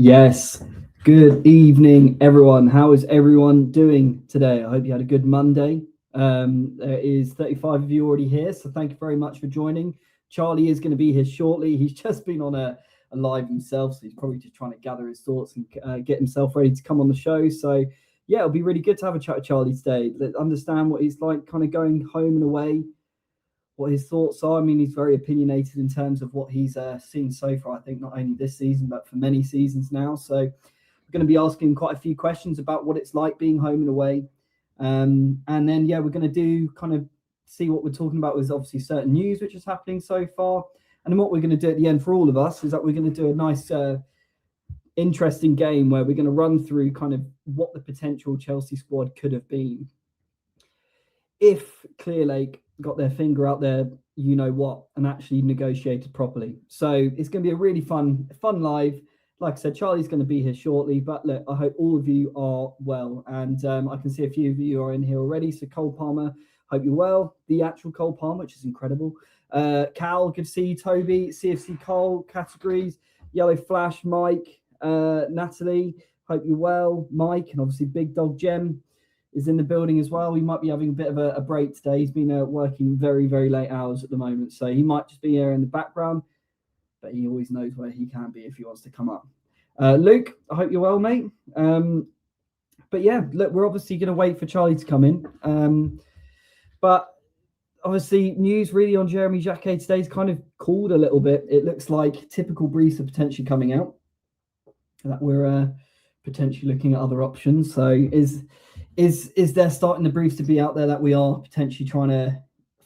Yes. Good evening, everyone. How is everyone doing today? I hope you had a good Monday. There is 35 of you already here, so thank you very much for joining. Charlie is going to be here shortly. He's just been on a live himself, so he's probably just trying to gather his thoughts and get himself ready to come on the show. So, yeah, it'll be really good to have a chat with Charlie today. Let's understand what he's like kind of going home and away, what his thoughts are. I mean, he's very opinionated in terms of what he's seen so far, I think, not only this season, but for many seasons now. So we're going to be asking quite a few questions about what it's like being home and away. And then, yeah, we're going to do kind of see what we're talking about was obviously certain news which is happening so far. And then what we're going to do at the end for all of us is that we're going to do a nice, interesting game where we're going to run through kind of what the potential Chelsea squad could have been if Clearlake got their finger out there, you know what, and actually negotiated properly. So it's going to be a really fun live. Like I said, Charlie's going to be here shortly, but look, I hope all of you are well. And I can see a few of you are in here already. So Cole Palmer, hope you're well. The actual Cole Palmer, which is incredible. Cal, good to see you. Toby, CFC Cole, categories, Yellow Flash, Mike, Natalie, hope you're well. Mike, and obviously Big Dog Jem is in the building as well. We might be having a bit of a break today. He's been working very, very late hours at the moment, so he might just be here in the background, but he always knows where he can be if he wants to come up. Luke, I hope you're well, mate. But yeah, look, we're obviously going to wait for Charlie to come in. But obviously, news really on Jeremy Jacquet today is kind of cooled a little bit. It looks like typical briefs are potentially coming out, that we're potentially looking at other options. So is there starting the briefs to be out there that we are potentially trying to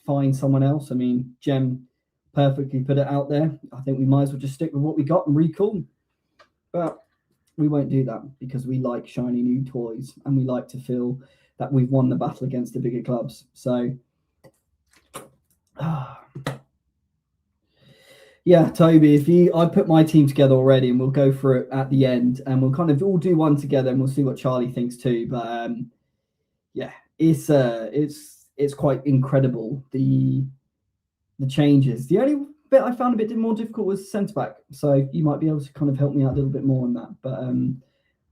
find someone else? I mean, Jem perfectly put it out there. I think we might as well just stick with what we got and recall. But we won't do that because we like shiny new toys and we like to feel that we've won the battle against the bigger clubs. So, yeah, Toby, I put my team together already and we'll go through it at the end and we'll kind of all do one together and we'll see what Charlie thinks too. But yeah, it's quite incredible the changes. The only bit I found a bit more difficult was centre back, so you might be able to kind of help me out a little bit more on that.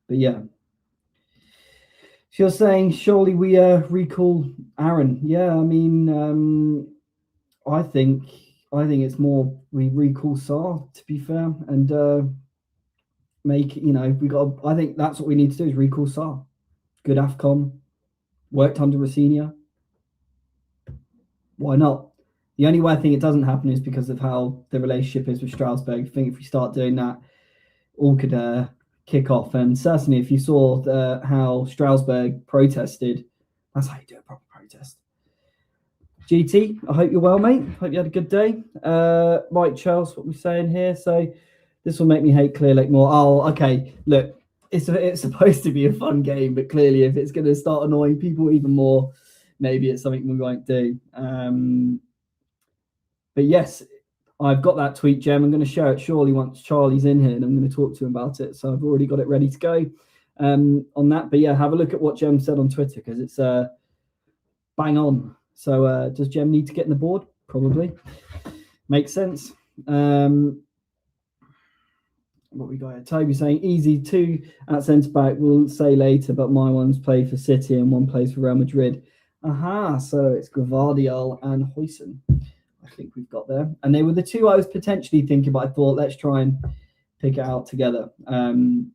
But yeah. So you're saying surely we recall Aaron? Yeah, I mean, I think it's more we recall Sarr, to be fair, and make I think that's what we need to do is recall Sarr. Good AFCON. Worked under Rosenior. Why not? The only way I think it doesn't happen is because of how the relationship is with Strasbourg. I think if we start doing that, all could kick off. And certainly if you saw how Strasbourg protested, that's how you do a proper protest. GT, I hope you're well, mate. Hope you had a good day. Mike Charles, what we're saying here. So this will make me hate Clearlake more. Oh, okay. Look, it's supposed to be a fun game, but clearly if it's going to start annoying people even more, maybe it's something we won't do. But yes, I've got that tweet, Jem. I'm going to share it surely once Charlie's in here and I'm going to talk to him about it. So I've already got it ready to go on that. But yeah, have a look at what Jem said on Twitter because it's bang on. So does Jem need to get in the board? Probably. Makes sense. What we got here? Toby saying easy 2 at centre back. We'll say later, but my one's play for City and one plays for Real Madrid. Aha, so it's Gvardiol and Huijsen. I think we've got there. And they were the two I was potentially thinking, but I thought let's try and pick it out together. But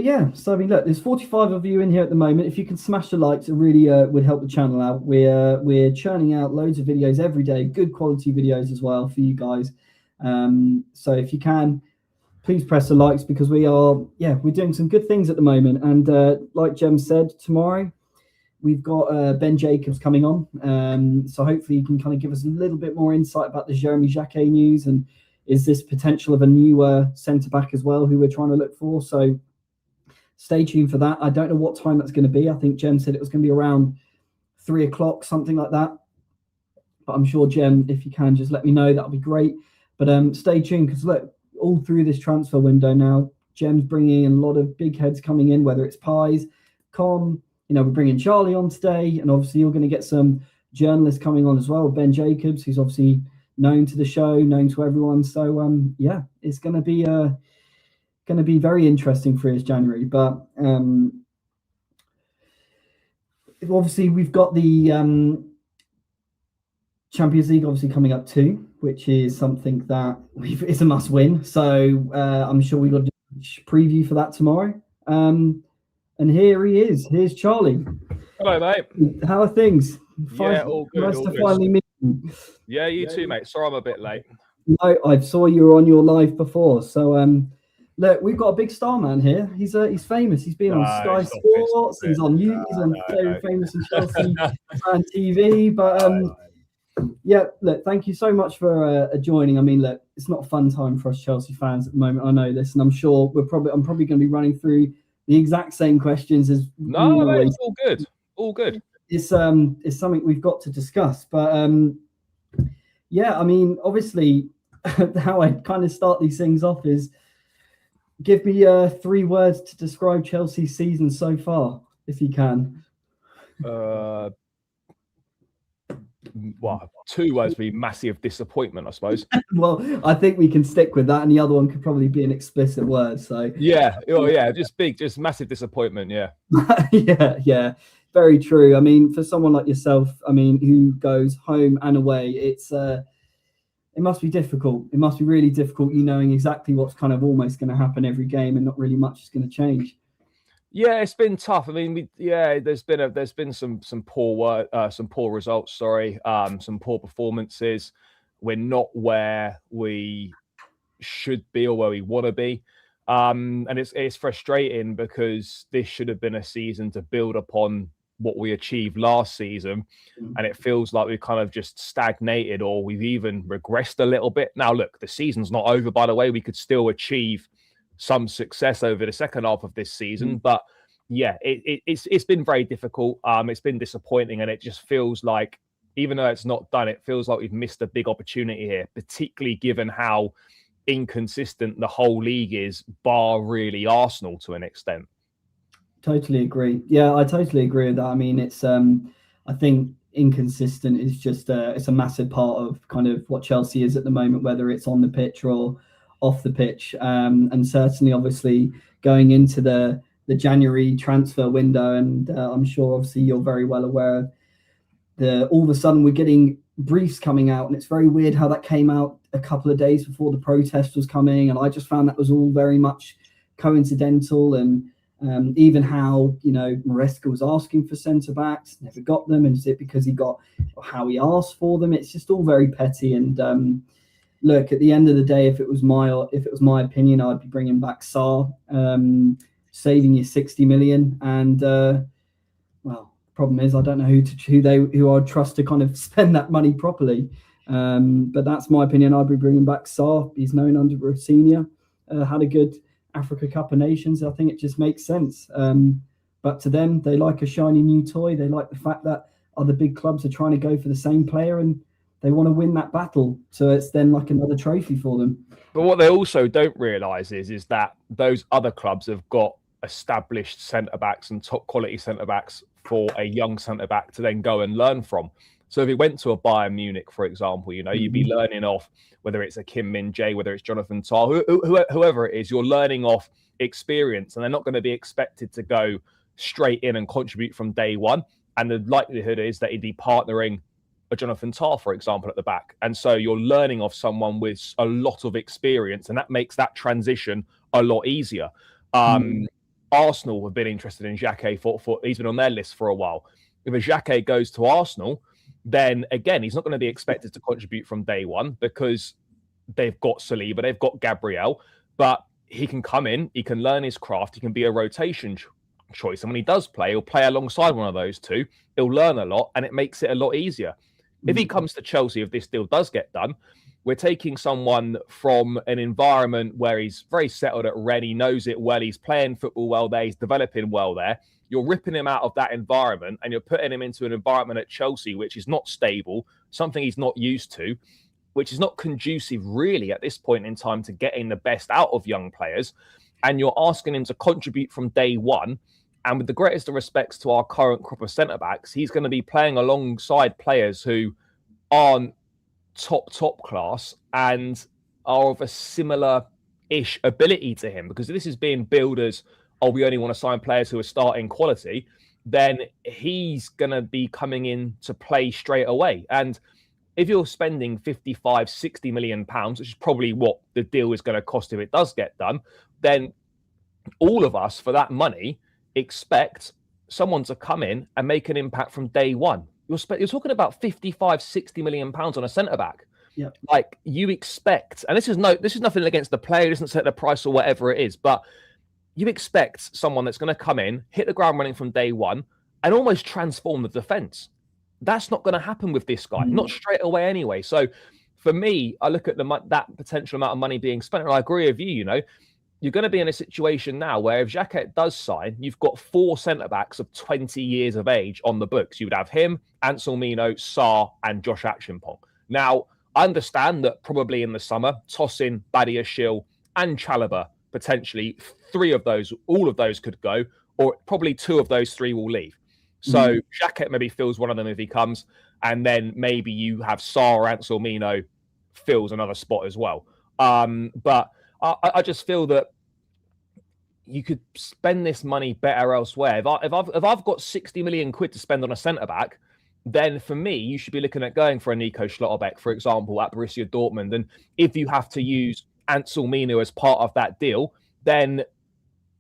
yeah, so I mean, look, there's 45 of you in here at the moment. If you can smash the likes, it really would help the channel out. We're churning out loads of videos every day, good quality videos as well for you guys. So if you can, please press the likes because we're doing some good things at the moment. And like Jem said, tomorrow we've got Ben Jacobs coming on. So hopefully you can kind of give us a little bit more insight about the Jeremy Jacquet news and is this potential of a new centre back as well who we're trying to look for. So stay tuned for that. I don't know what time that's going to be. I think Jem said it was going to be around 3 o'clock, something like that. But I'm sure, Jem, if you can just let me know, that'll be great. But stay tuned because look, all through this transfer window now, Jem's bringing in a lot of big heads coming in, whether it's Pies, Com, we're bringing Charlie on today. And obviously you're going to get some journalists coming on as well. Ben Jacobs, who's obviously known to the show, known to everyone. So, yeah, it's going to be going to be very interesting for his January. But obviously, we've got the Champions League obviously coming up too, which is something that it's a must win. So I'm sure we've got a preview for that tomorrow. And here he is. Here's Charlie. Hello, mate. How are things? Yeah, all good. Nice to finally meet you. Yeah, you too, mate. Sorry I'm a bit late. No, I saw you were on your live before. So look, we've got a big star man here. He's famous. He's been on Sky Sports. He's on you. He's on very famous in Chelsea fan TV. But yeah, look, thank you so much for joining. I mean, look, it's not a fun time for us Chelsea fans at the moment. I know this, and I'm sure I'm probably going to be running through the exact same questions as no, mate, it's all good. All good. It's something we've got to discuss. But yeah, I mean, obviously, how I kind of start these things off is give me 3 words to describe Chelsea's season so far, if you can. Well, 2 words would be massive disappointment, I suppose. Well, I think we can stick with that, and the other one could probably be an explicit word. So yeah, just massive disappointment. Yeah, yeah, very true. I mean, for someone like yourself, I mean, who goes home and away, it must be difficult. It must be really difficult, knowing exactly what's kind of almost going to happen every game, and not really much is going to change. Yeah, it's been tough. I mean, there's been some poor results. Sorry, some poor performances. We're not where we should be or where we want to be, and it's frustrating because this should have been a season to build upon what we achieved last season, and it feels like we've kind of just stagnated or we've even regressed a little bit. Now, look, the season's not over, by the way. We could still achieve some success over the second half of this season, but yeah, it's been very difficult. It's been disappointing, and it just feels like, even though it's not done, it feels like we've missed a big opportunity here, particularly given how inconsistent the whole league is, bar really Arsenal to an extent. Totally agree. Yeah, I totally agree with that. I mean, it's I think inconsistent is just it's a massive part of kind of what Chelsea is at the moment, whether it's on the pitch or off the pitch. And certainly, obviously, going into the January transfer window, and I'm sure obviously you're very well aware of all of a sudden we're getting briefs coming out, and it's very weird how that came out a couple of days before the protest was coming, and I just found that was all very much coincidental. And even how Maresca was asking for centre backs, never got them, and is it because he got how he asked for them? It's just all very petty. And look, at the end of the day, if it was my opinion, I'd be bringing back Sarr, saving you 60 million. And well, the problem is I don't know who I'd trust to kind of spend that money properly. But that's my opinion. I'd be bringing back Sarr. He's known under Rosenior, had a good Africa Cup of Nations. I think it just makes sense. But to them, they like a shiny new toy. They like the fact that other big clubs are trying to go for the same player, and they want to win that battle. So it's then like another trophy for them. But what they also don't realise is that those other clubs have got established centre-backs and top quality centre-backs for a young centre-back to then go and learn from. So if he went to a Bayern Munich, for example, you'd be learning off, whether it's a Kim Min-jae, whether it's Jonathan Tah, whoever it is, you're learning off experience, and they're not going to be expected to go straight in and contribute from day one. And the likelihood is that he'd be partnering a Jonathan Tah, for example, at the back. And so you're learning off someone with a lot of experience, and that makes that transition a lot easier. Arsenal have been interested in Xhaka for he's been on their list for a while. If a Xhaka goes to Arsenal, then again, he's not going to be expected to contribute from day one because they've got Saliba, they've got Gabriel, but he can come in, he can learn his craft, he can be a rotation choice. And when he does play, he'll play alongside one of those two. He'll learn a lot, and it makes it a lot easier. If he comes to Chelsea, if this deal does get done, we're taking someone from an environment where he's very settled at Rennes, he knows it well, he's playing football well there, he's developing well there. You're ripping him out of that environment and you're putting him into an environment at Chelsea, which is not stable, something he's not used to, which is not conducive really at this point in time to getting the best out of young players. And you're asking him to contribute from day one. And with the greatest of respects to our current crop of centre-backs, he's going to be playing alongside players who aren't top class and are of a similar ish ability to him, because this is being billed as, oh, we only want to sign players who are starting quality, then he's going to be coming in to play straight away. And if you're spending 55, 60 million pounds, which is probably what the deal is going to cost if it does get done, then all of us for that money expect someone to come in and make an impact from day one. You're talking about 55, 60 million pounds on a centre back. Yeah. Like, you expect, and this is nothing against the player, it doesn't set the price or whatever it is, but you expect someone that's going to come in, hit the ground running from day one, and almost transform the defence. That's not going to happen with this guy, not straight away anyway. So for me, I look at that potential amount of money being spent, and I agree with you, you're going to be in a situation now where if Xhaka does sign, you've got 4 centre-backs of 20 years of age on the books. You would have him, Anselmino, Sarr, and Josh Achimpong. Now, I understand that probably in the summer, Tosin, Badiashile, and Chalobah, potentially all of those could go, or probably 2 of those 3 will leave. So Xhaka maybe fills one of them if he comes, and then maybe you have Sarr or Anselmino fills another spot as well. But I just feel that you could spend this money better elsewhere. If I've got 60 million quid to spend on a centre back, then for me, you should be looking at going for a Nico Schlotterbeck, for example, at Borussia Dortmund. And if you have to use Anselmino as part of that deal, then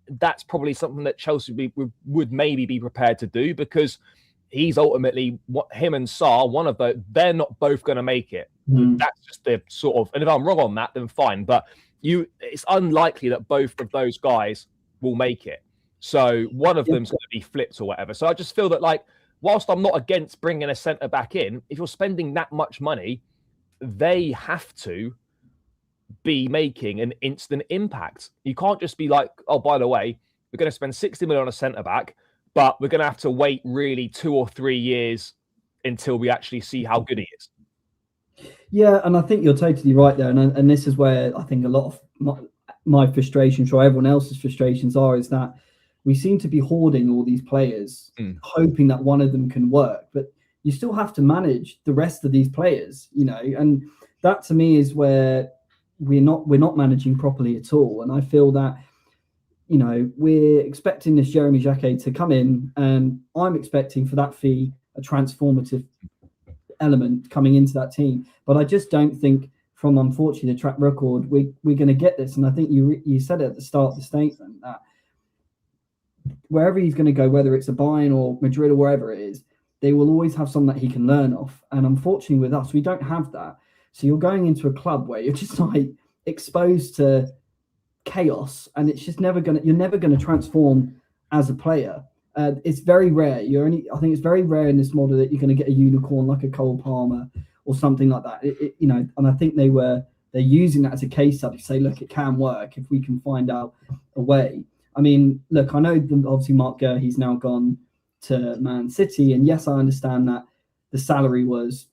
that's probably something that Chelsea would maybe be prepared to do, because he's ultimately, him and Sarr, one of those, they're not both going to make it. That's just the sort of, and if I'm wrong on that, then fine. But it's unlikely that both of those guys will make it. So one of them's going to be flipped or whatever. So I just feel that, like, whilst I'm not against bringing a centre back in, if you're spending that much money, they have to be making an instant impact. You can't just be like, oh, by the way, we're going to spend 60 million on a centre back, but we're going to have to wait really 2 or 3 years until we actually see how good he is. Yeah, and I think you're totally right there. And this is where I think a lot of my frustrations, or everyone else's frustrations, is that we seem to be hoarding all these players, hoping that one of them can work. But you still have to manage the rest of these players, and that to me is where we're not managing properly at all. And I feel that, we're expecting this Jeremy Xhaka to come in, and I'm expecting for that fee a transformative element coming into that team. But I just don't think, from unfortunately the track record, we're going to get this. And I think you said it at the start of the statement that wherever he's going to go, whether it's a Bayern or Madrid or wherever it is, they will always have someone that he can learn off. And unfortunately with us, we don't have that. So you're going into a club where you're just like exposed to chaos, and it's just you're never going to transform as a player. It's very rare. I think it's very rare in this model that you're going to get a unicorn like a Cole Palmer or something like that. And I think they're using that as a case study to say, look, it can work if we can find out a way. I mean, look, I know obviously Mark Gurr, he's now gone to Man City, and yes, I understand that the salary was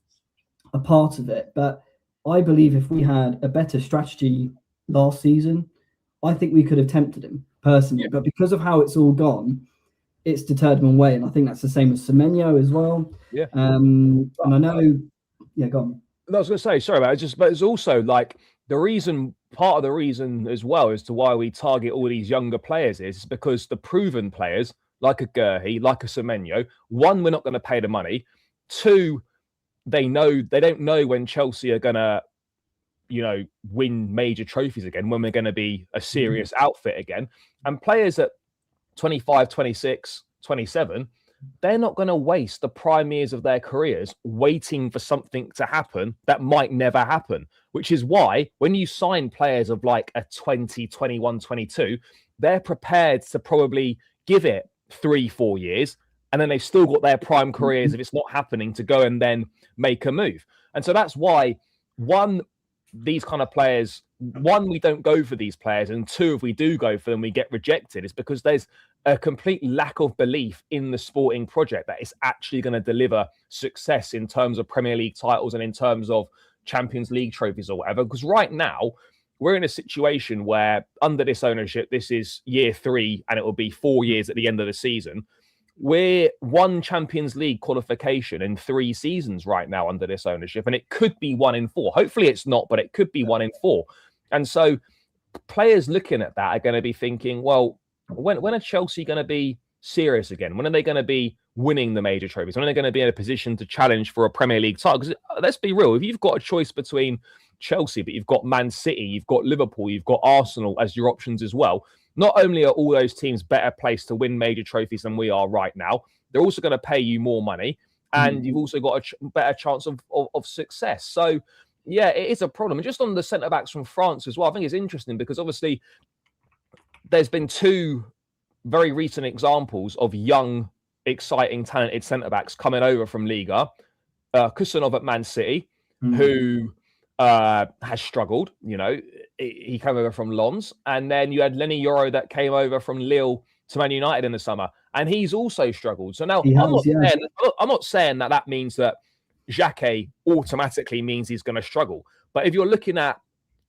a part of it, but I believe if we had a better strategy last season, I think we could have tempted him personally. But because of how it's all gone, it's deterred him away, and I think that's the same as Semenyo as well. Yeah. And I know, go on. I was going to say, sorry about it, but it's also like part of the reason as well as to why we target all these younger players is because the proven players, like a Gurhey, like a Semenyo, one, we're not going to pay the money. 2, they don't know when Chelsea are going to, win major trophies again, when we're going to be a serious outfit again. And players at 25, 26, 27, they're not going to waste the prime years of their careers waiting for something to happen that might never happen, which is why when you sign players of like a 20, 21, 22, they're prepared to probably give it 3-4 years, and then they've still got their prime careers if it's not happening to go and then make a move. And so that's why, these kind of players, we don't go for these players, and 2, if we do go for them, we get rejected. It's because there's a complete lack of belief in the sporting project that it's actually going to deliver success in terms of Premier League titles and in terms of Champions League trophies or whatever. Because right now, we're in a situation where under this ownership, this is year 3, and it will be 4 years at the end of the season. We're 1 Champions League qualification in 3 seasons right now under this ownership, and it could be 1 in 4. Hopefully it's not, but it could be 1 in 4. And so players looking at that are going to be thinking, well, when are Chelsea going to be serious again? When are they going to be winning the major trophies? When are they going to be in a position to challenge for a Premier League title? Because let's be real, if you've got a choice between Chelsea, but you've got Man City, you've got Liverpool, you've got Arsenal as your options as well, not only are all those teams better placed to win major trophies than we are right now, they're also going to pay you more money, and you've also got a better chance of success. So, yeah, it is a problem. And just on the centre-backs from France as well, I think it's interesting because obviously there's been two very recent examples of young, exciting, talented centre-backs coming over from Liga. Kusanov at Man City, who has struggled. You know, he came over from Lens. And then you had Lenny Yoro that came over from Lille to Man United in the summer, and he's also struggled. So now I'm not saying that means that Xhaka automatically means he's going to struggle. But if you're looking at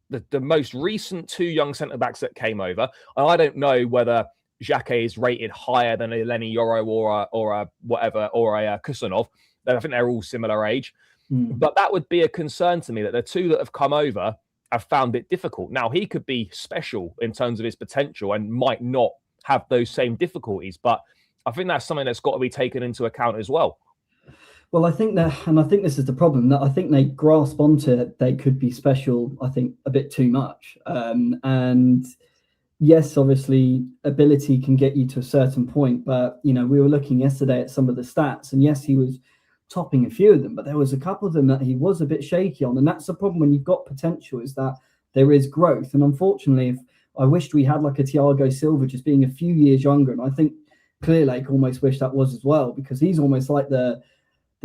the most recent two young centre-backs that came over, and I don't know whether Xhaka is rated higher than a Lenny Yoro or a Kusanov. I think they're all similar age. But that would be a concern to me that the two that have come over have found it difficult. Now, he could be special in terms of his potential and might not have those same difficulties. But I think that's something that's got to be taken into account as well. Well, I think this is the problem, that I think they grasp onto it. They could be special, I think, a bit too much. And yes, obviously, ability can get you to a certain point. But, you know, we were looking yesterday at some of the stats, and yes, he was topping a few of them, but there was a couple of them that he was a bit shaky on. And that's the problem when you've got potential, is that there is growth. And unfortunately, I wished we had like a Thiago Silva just being a few years younger. And I think Clearlake almost wished that was as well, because he's almost like the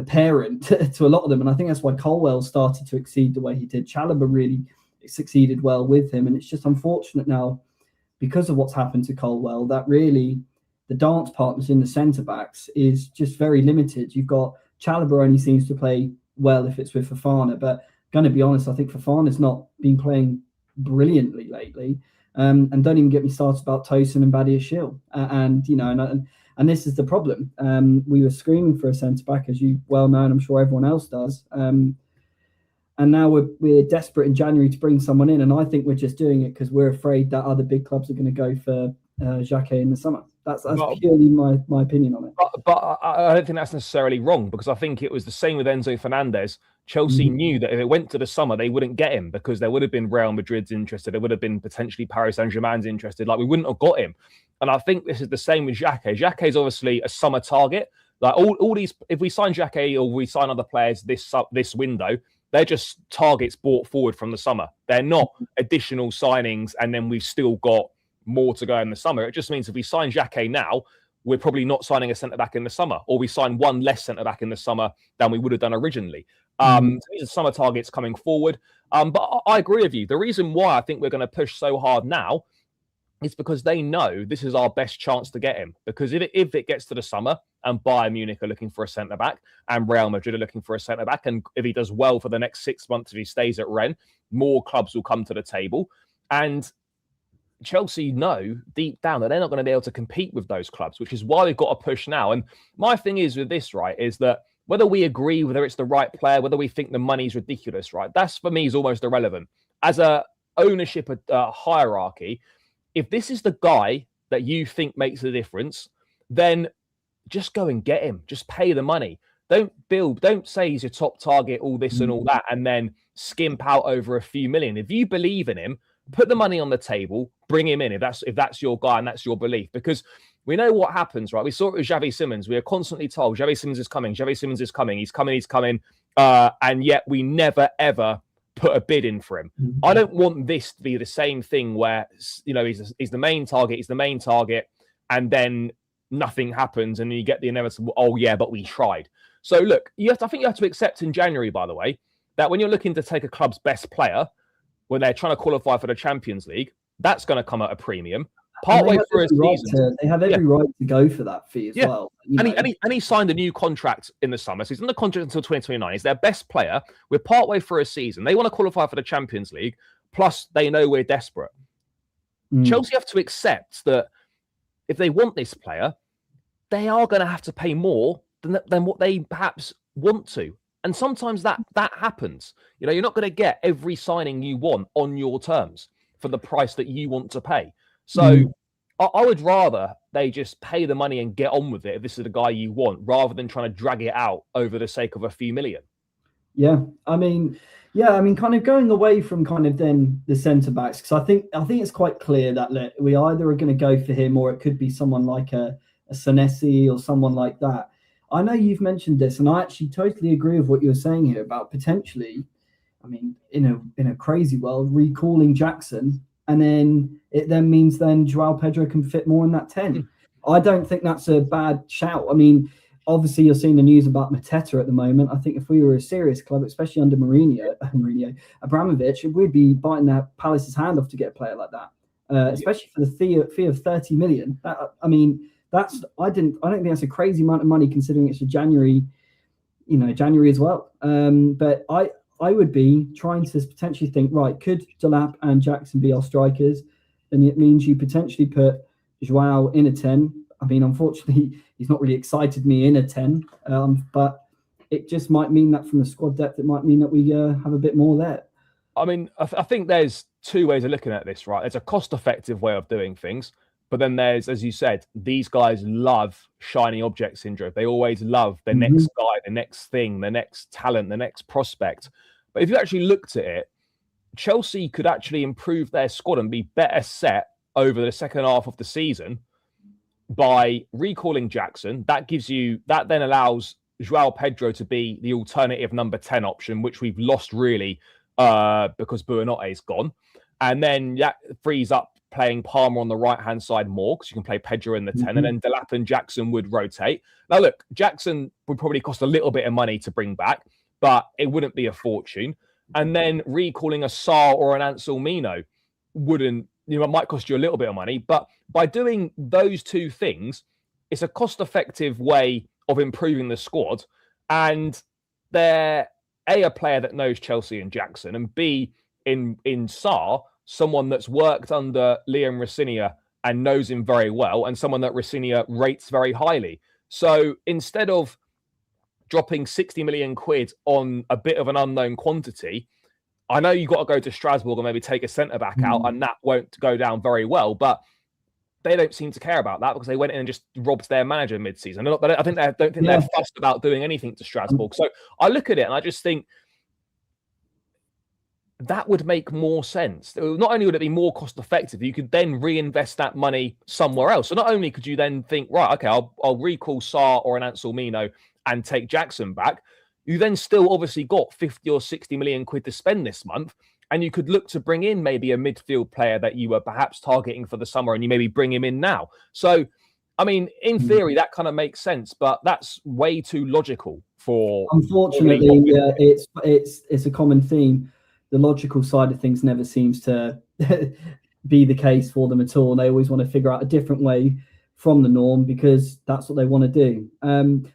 parent to a lot of them. And I think that's why Colwell started to exceed the way he did. Chalobah really succeeded well with him. And it's just unfortunate now, because of what's happened to Colwell, that really the dance partners in the centre-backs is just very limited. You've got Chalobah only seems to play well if it's with Fofana. But going to be honest, I think Fofana's not been playing brilliantly lately. And don't even get me started about Tosin and Badiashile. And this is the problem. We were screaming for a centre-back, as you well know, and I'm sure everyone else does. And now we're desperate in January to bring someone in. And I think we're just doing it because we're afraid that other big clubs are going to go for Xhaka in the summer. That's purely my opinion on it. But I don't think that's necessarily wrong, because I think it was the same with Enzo Fernandez. Chelsea knew that if it went to the summer, they wouldn't get him, because there would have been Real Madrid's interested. There would have been potentially Paris Saint-Germain's interested. Like, we wouldn't have got him. And I think this is the same with Xhaka. Xhaka is obviously a summer target. Like all these, if we sign Xhaka or we sign other players this window, they're just targets brought forward from the summer. They're not additional signings, and then we've still got more to go in the summer. It just means if we sign Xhaka now, we're probably not signing a centre-back in the summer, or we sign one less centre-back in the summer than we would have done originally. So these are summer targets coming forward. But I agree with you. The reason why I think we're going to push so hard now is because they know this is our best chance to get him. Because if it gets to the summer and Bayern Munich are looking for a centre-back and Real Madrid are looking for a centre-back, and if he does well for the next 6 months, if he stays at Rennes, more clubs will come to the table. And Chelsea know deep down that they're not going to be able to compete with those clubs, which is why we've got to push now. And my thing is with this, right, is that whether we agree whether it's the right player, whether we think the money's ridiculous, right, that's for me is almost irrelevant. As a ownership hierarchy, if this is the guy that you think makes the difference, then just go and get him. Just pay the money. Don't say he's your top target, all this and all that, and then skimp out over a few million. If you believe in him, put the money on the table, bring him in if that's your guy and that's your belief. Because we know what happens, right? We saw it with Xavi Simons. We are constantly told Xavi Simons is coming. Xavi Simons is coming. He's coming. And yet we never, ever put a bid in for him. I don't want this to be the same thing where, you know, he's the main target, and then nothing happens, and you get the inevitable, oh yeah, but we tried. So look, I think you have to accept in January, by the way, that when you're looking to take a club's best player, when they're trying to qualify for the Champions League, that's going to come at a premium. Partway through a season, they have every right to go for that fee as well. And he signed a new contract in the summer. So he's on the contract until 2029. He's their best player. We're partway through a season. They want to qualify for the Champions League. Plus, they know we're desperate. Chelsea have to accept that if they want this player, they are going to have to pay more than what they perhaps want to. And sometimes that happens. You know, you're not going to get every signing you want on your terms. for the price that you want to pay. So I would rather they just pay the money and get on with it if this is the guy you want, rather than trying to drag it out over the sake of a few million. Yeah, I mean, kind of going away from kind of then the centre backs, because I think it's quite clear that we either are going to go for him, or it could be someone like a Senesi or someone like that. I know you've mentioned this, and I actually totally agree with what you're saying here about potentially, I mean, in a crazy world, recalling Jackson, and then it then means then Joao Pedro can fit more in that 10. I don't think that's a bad shout. I mean, obviously you're seeing the news about Mateta at the moment. I think if we were a serious club, especially under Mourinho, Abramovich, we'd be biting that Palace's hand off to get a player like that, especially for the fee of 30 million. I don't think that's a crazy amount of money considering it's a January as well. But I would be trying to potentially think, right, could Delap and Jackson be our strikers? And it means you potentially put Joao in a 10. I mean, unfortunately, he's not really excited me in a 10, but it just might mean that from the squad depth, it might mean that we have a bit more there. I mean, I think there's two ways of looking at this, right? There's a cost-effective way of doing things, but then there's, as you said, these guys love shiny object syndrome. They always love the next guy, the next thing, the next talent, the next prospect. But if you actually looked at it, Chelsea could actually improve their squad and be better set over the second half of the season by recalling Jackson. That then allows Joao Pedro to be the alternative number 10 option, which we've lost really because Buonanotte is gone. And then that frees up playing Palmer on the right-hand side more, because you can play Pedro in the 10, and then Delap and Jackson would rotate. Now, look, Jackson would probably cost a little bit of money to bring back, but it wouldn't be a fortune. And then recalling a Sarr or an Anselmino might cost you a little bit of money, but by doing those two things, it's a cost-effective way of improving the squad. And they're a player that knows Chelsea and Jackson, and B, in Sarr, someone that's worked under Liam Rosenior and knows him very well, and someone that Rosenior rates very highly. So instead of dropping 60 million quid on a bit of an unknown quantity, I know you've got to go to Strasbourg and maybe take a centre-back out, and that won't go down very well, but they don't seem to care about that because they went in and just robbed their manager mid-season. I don't think they're fussed about doing anything to Strasbourg. So I look at it and I just think that would make more sense. Not only would it be more cost-effective, you could then reinvest that money somewhere else. So not only could you then think, right, okay, I'll recall Sarr or an Anselmino and take Jackson back, you then still obviously got 50 or 60 million quid to spend this month. And you could look to bring in maybe a midfield player that you were perhaps targeting for the summer, and you maybe bring him in now. So, I mean, in theory, that kind of makes sense, but that's way too logical for. Unfortunately, it's a common theme. The logical side of things never seems to be the case for them at all. They always want to figure out a different way from the norm because that's what they want to do.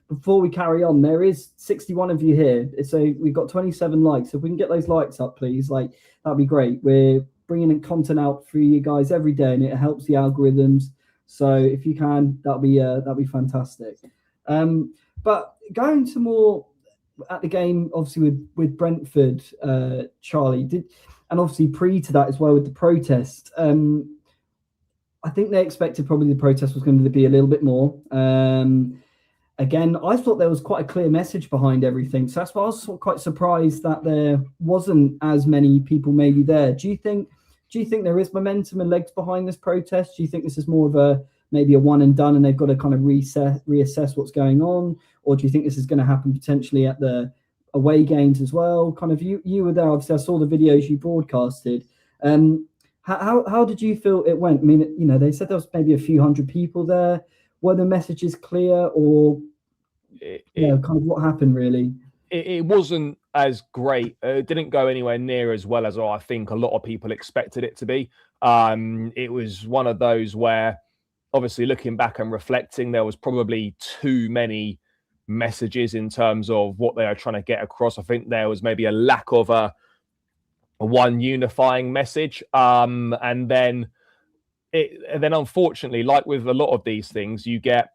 Before we carry on, there is 61 of you here. So we've got 27 likes. If we can get those likes up, please, that'd be great. We're bringing in content out for you guys every day, and it helps the algorithms. So if you can, that'd be fantastic. But going to more at the game, obviously with Brentford, Charlie and obviously pre to that as well with the protest. I think they expected probably the protest was going to be a little bit more. Again, I thought there was quite a clear message behind everything. So that's why I was quite surprised that there wasn't as many people maybe there. Do you think there is momentum and legs behind this protest? Do you think this is more of maybe a one and done and they've got to kind of reassess what's going on? Or do you think this is going to happen potentially at the away games as well? Kind of you were there, obviously I saw the videos you broadcasted. How did you feel it went? I mean, they said there was maybe a few hundred people there. Were the messages clear, or kind of what happened really? It wasn't as great. It didn't go anywhere near as well as I think a lot of people expected it to be. It was one of those where, obviously, looking back and reflecting, there was probably too many messages in terms of what they are trying to get across. I think there was maybe a lack of a one unifying message, and then unfortunately, like with a lot of these things, you get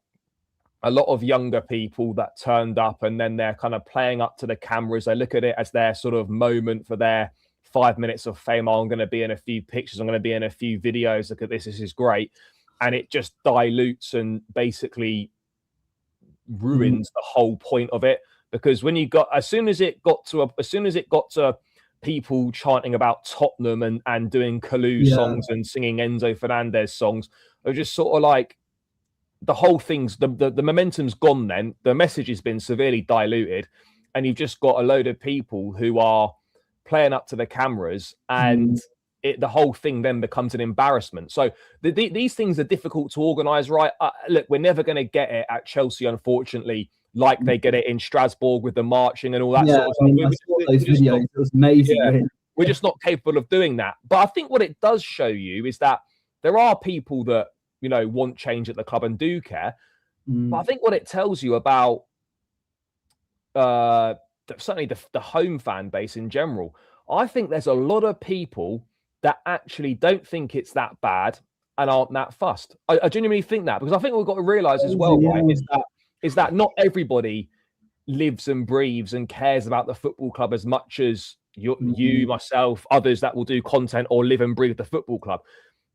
a lot of younger people that turned up, and then they're kind of playing up to the cameras. They look at it as their sort of moment for their 5 minutes of fame. I'm going to be in a few pictures. I'm going to be in a few videos. Look at this. This is great. And it just dilutes and basically ruins the whole point of it. Because when you got, as soon as it got to people chanting about Tottenham and doing Kalu songs and singing Enzo Fernandez songs, it was just sort of like, the whole thing's the momentum's gone. Then the message has been severely diluted, and you've just got a load of people who are playing up to the cameras, and the whole thing then becomes an embarrassment. So these things are difficult to organise, right? Look, we're never going to get it at Chelsea, unfortunately, like they get it in Strasbourg with the marching and all that sort of stuff. I saw those videos. It was amazing. Yeah, we're just not capable of doing that. But I think what it does show you is that there are people that, you know, want change at the club and do care. But I think what it tells you about certainly the home fan base in general, I think there's a lot of people that actually don't think it's that bad and aren't that fussed. I genuinely think that, because I think we've got to realise as well, right, is that not everybody lives and breathes and cares about the football club as much as you, myself, others that will do content or live and breathe the football club.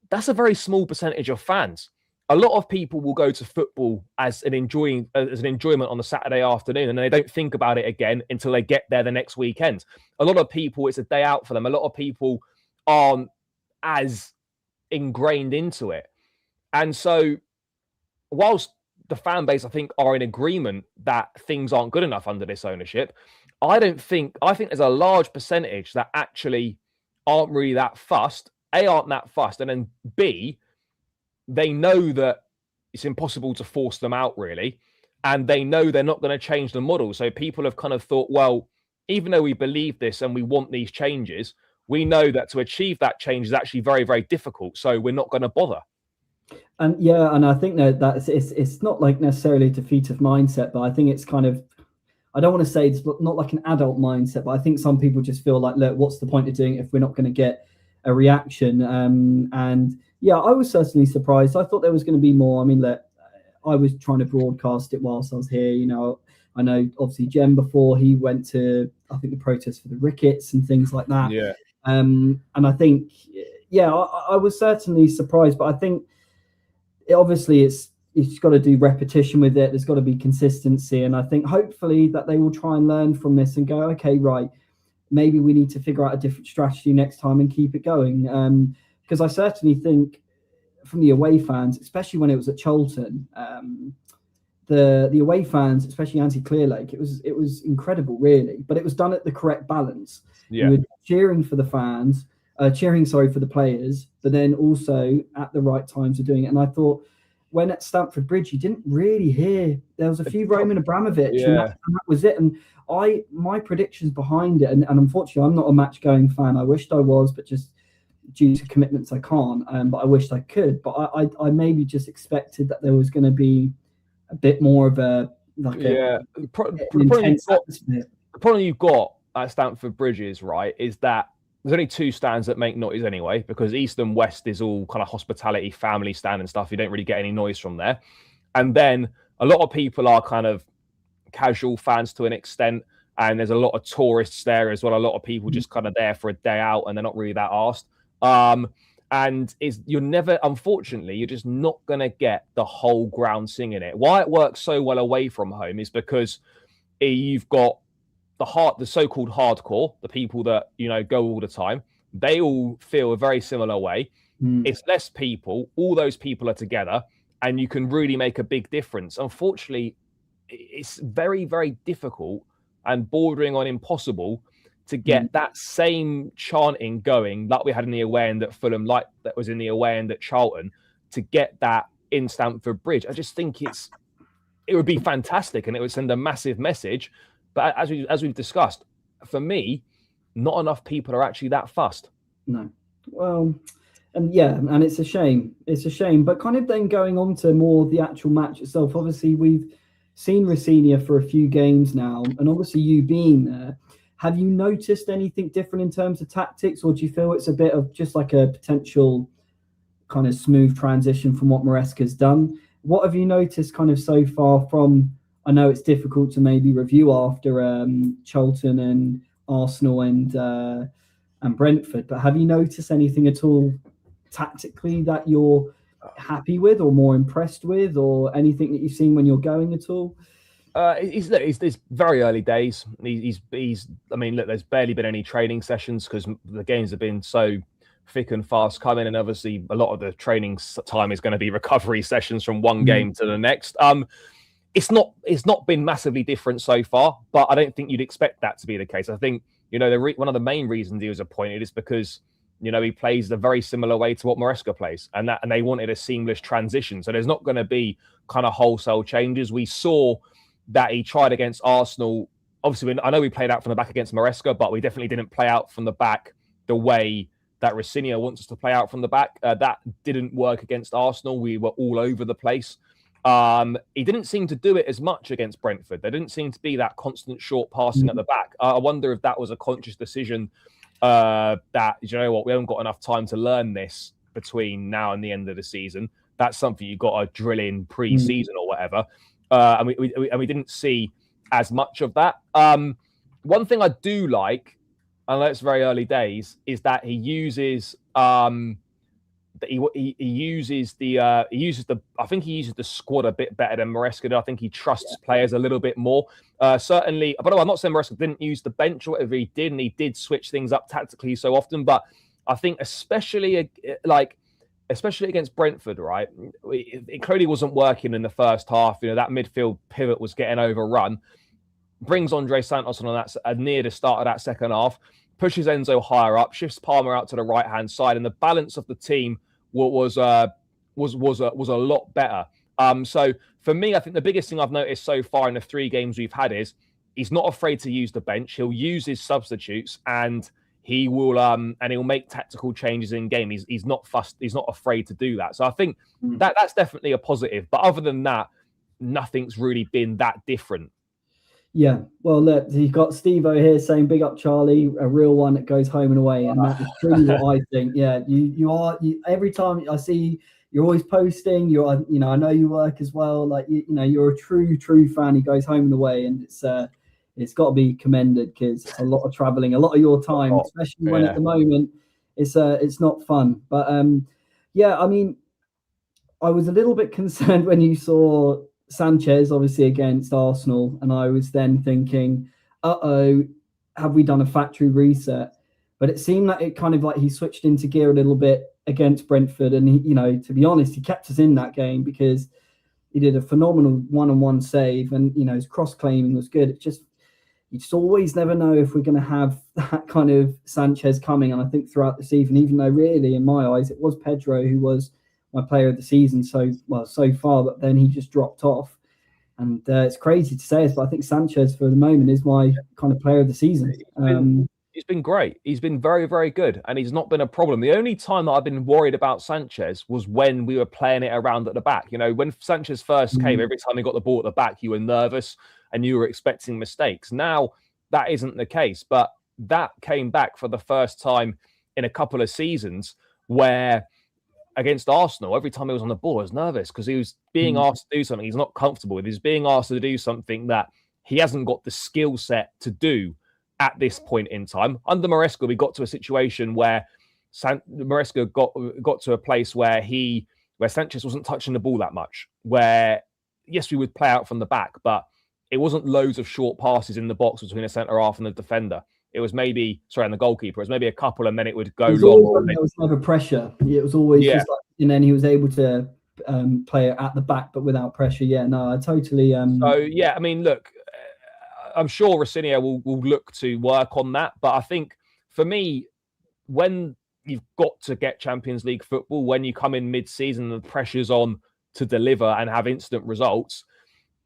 That's a very small percentage of fans. A lot of people will go to football as an enjoyment on the Saturday afternoon, and they don't think about it again until they get there the next weekend. A lot of people, it's a day out for them. A lot of people aren't as ingrained into it. And so whilst the fan base, I think, are in agreement that things aren't good enough under this ownership, I think there's a large percentage that actually aren't really that fussed. A, aren't that fussed, and then B, they know that it's impossible to force them out, really, and they know they're not going to change the model. So people have kind of thought, well, even though we believe this and we want these changes, we know that to achieve that change is actually very, very difficult. So we're not going to bother. And and I think that it's not like necessarily a defeative mindset, but I think it's kind of, I don't want to say it's not like an adult mindset, but I think some people just feel like, look, what's the point of doing it if we're not going to get a reaction? And yeah, I was certainly surprised. I thought there was going to be more. I mean, look, I was trying to broadcast it whilst I was here. You know, I know obviously Jem before he went to, I think, the protest for the rickets and things like that. Yeah. And I think, I was certainly surprised, but I think obviously it's got to do repetition with it. There's got to be consistency, and I think hopefully that they will try and learn from this and go, okay, right, maybe we need to figure out a different strategy next time and keep it going. Because I certainly think from the away fans, especially when it was at Charlton, the away fans, especially Anti-Clearlake, it was incredible, really. But it was done at the correct balance. Yeah. You were cheering for the fans, for the players, but then also at the right times of doing it. And I thought, when at Stamford Bridge, you didn't really hear. There was a few Roman Abramovich, and that was it. And my predictions behind it, and unfortunately, I'm not a match-going fan. I wished I was, but just due to commitments, I can't. But I wished I could. But I maybe just expected that there was going to be a bit more of a intense atmosphere. The problem you've got at Stamford Bridge is that there's only two stands that make noise anyway, because East and West is all kind of hospitality, family stand and stuff. You don't really get any noise from there. And then a lot of people are kind of casual fans to an extent, and there's a lot of tourists there as well. A lot of people just kind of there for a day out, and they're not really that arsed. Unfortunately, you're just not going to get the whole ground singing it. Why it works so well away from home is because you've got the so-called hardcore, the people that, you know, go all the time. They all feel a very similar way. It's less people. All those people are together, and you can really make a big difference. Unfortunately, it's very, very difficult and bordering on impossible to get that same chanting going like we had in the away end at Fulham, like that was in the away end at Charlton, to get that in Stamford Bridge. I just think it would be fantastic, and it would send a massive message. But as we've discussed, for me, not enough people are actually that fussed. No. Well, and it's a shame. It's a shame. But kind of then going on to more the actual match itself, obviously we've seen Rosenior for a few games now, and obviously you being there, have you noticed anything different in terms of tactics, or do you feel it's a bit of just like a potential kind of smooth transition from what Maresca's done? What have you noticed kind of so far from, I know it's difficult to maybe review after Charlton and Arsenal and and Brentford. But have you noticed anything at all tactically that you're happy with or more impressed with, or anything that you've seen when you're going at all? It's very early days. I mean, look, there's barely been any training sessions because the games have been so thick and fast coming, and obviously a lot of the training time is going to be recovery sessions from one game to the next. It's not been massively different so far, but I don't think you'd expect that to be the case. I think, you know, one of the main reasons he was appointed is because, you know, he plays a very similar way to what Maresca plays, and they wanted a seamless transition. So there's not going to be kind of wholesale changes. We saw that he tried against Arsenal. Obviously, I know we played out from the back against Maresca, but we definitely didn't play out from the back the way that Rosenior wants us to play out from the back. That didn't work against Arsenal. We were all over the place. He didn't seem to do it as much against Brentford. There didn't seem to be that constant short passing at the back. I wonder if that was a conscious decision that, you know what, we haven't got enough time to learn this between now and the end of the season. That's something you've got to drill in pre-season or whatever. And we didn't see as much of that. One thing I do like, and I know it's very early days, is that he uses he uses the I think he uses the squad a bit better than Maresca did. I think he trusts players a little bit more. Certainly, but I'm not saying Maresca didn't use the bench or whatever he did, and he did switch things up tactically so often. But I think especially against Brentford, right? It clearly wasn't working in the first half. You know, that midfield pivot was getting overrun. Brings Andre Santos on that near the start of that second half, pushes Enzo higher up, shifts Palmer out to the right hand side, and the balance of the team was a lot better. So for me, I think the biggest thing I've noticed so far in the 3 games we've had is he's not afraid to use the bench. He'll use his substitutes, and he'll make tactical changes in game. He's not fussed. He's not afraid to do that. So I think that's definitely a positive. But other than that, nothing's really been that different. Yeah, well, look, you've got Steve-O here saying, big up Charlie, a real one that goes home and away. And that is truly what I think. Yeah, you are, every time I see you're always posting, I know you work as well. Like, you're a true fan. He goes home and away, and it's got to be commended, because it's a lot of traveling, a lot of your time, especially when at the moment it's not fun. But yeah, I mean, I was a little bit concerned when you saw Sanchez obviously against Arsenal, and I was then thinking, have we done a factory reset? But it seemed like it kind of like he switched into gear a little bit against Brentford, and he, to be honest, he kept us in that game because he did a phenomenal one-on-one save, and his cross claiming was good. It's just, you just always never know if we're going to have that kind of Sanchez coming. And I think throughout the season, even though really in my eyes it was Pedro who was my player of the season so far, but then he just dropped off. And it's crazy to say this, but I think Sanchez for the moment is my kind of player of the season. He's been great. He's been very, very good, and he's not been a problem. The only time that I've been worried about Sanchez was when we were playing it around at the back. When Sanchez first came, every time he got the ball at the back, you were nervous and you were expecting mistakes. Now that isn't the case, but that came back for the first time in a couple of seasons, where against Arsenal, every time he was on the ball, I was nervous because he was being asked to do something he's not comfortable with. He's being asked to do something that he hasn't got the skill set to do at this point in time. Under Maresca, we got to a situation where Maresca got to a place where Sanchez wasn't touching the ball that much, where, yes, we would play out from the back, but it wasn't loads of short passes in the box between a centre-half and the defender. It was maybe, and the goalkeeper. It was maybe a couple, and then it would go long. There was never pressure. It was always just like, and then he was able to play it at the back, but without pressure. Yeah, no, I totally. So yeah, I mean, look, I'm sure Rosenior will look to work on that, but I think for me, when you've got to get Champions League football, when you come in mid-season and the pressure's on to deliver and have instant results,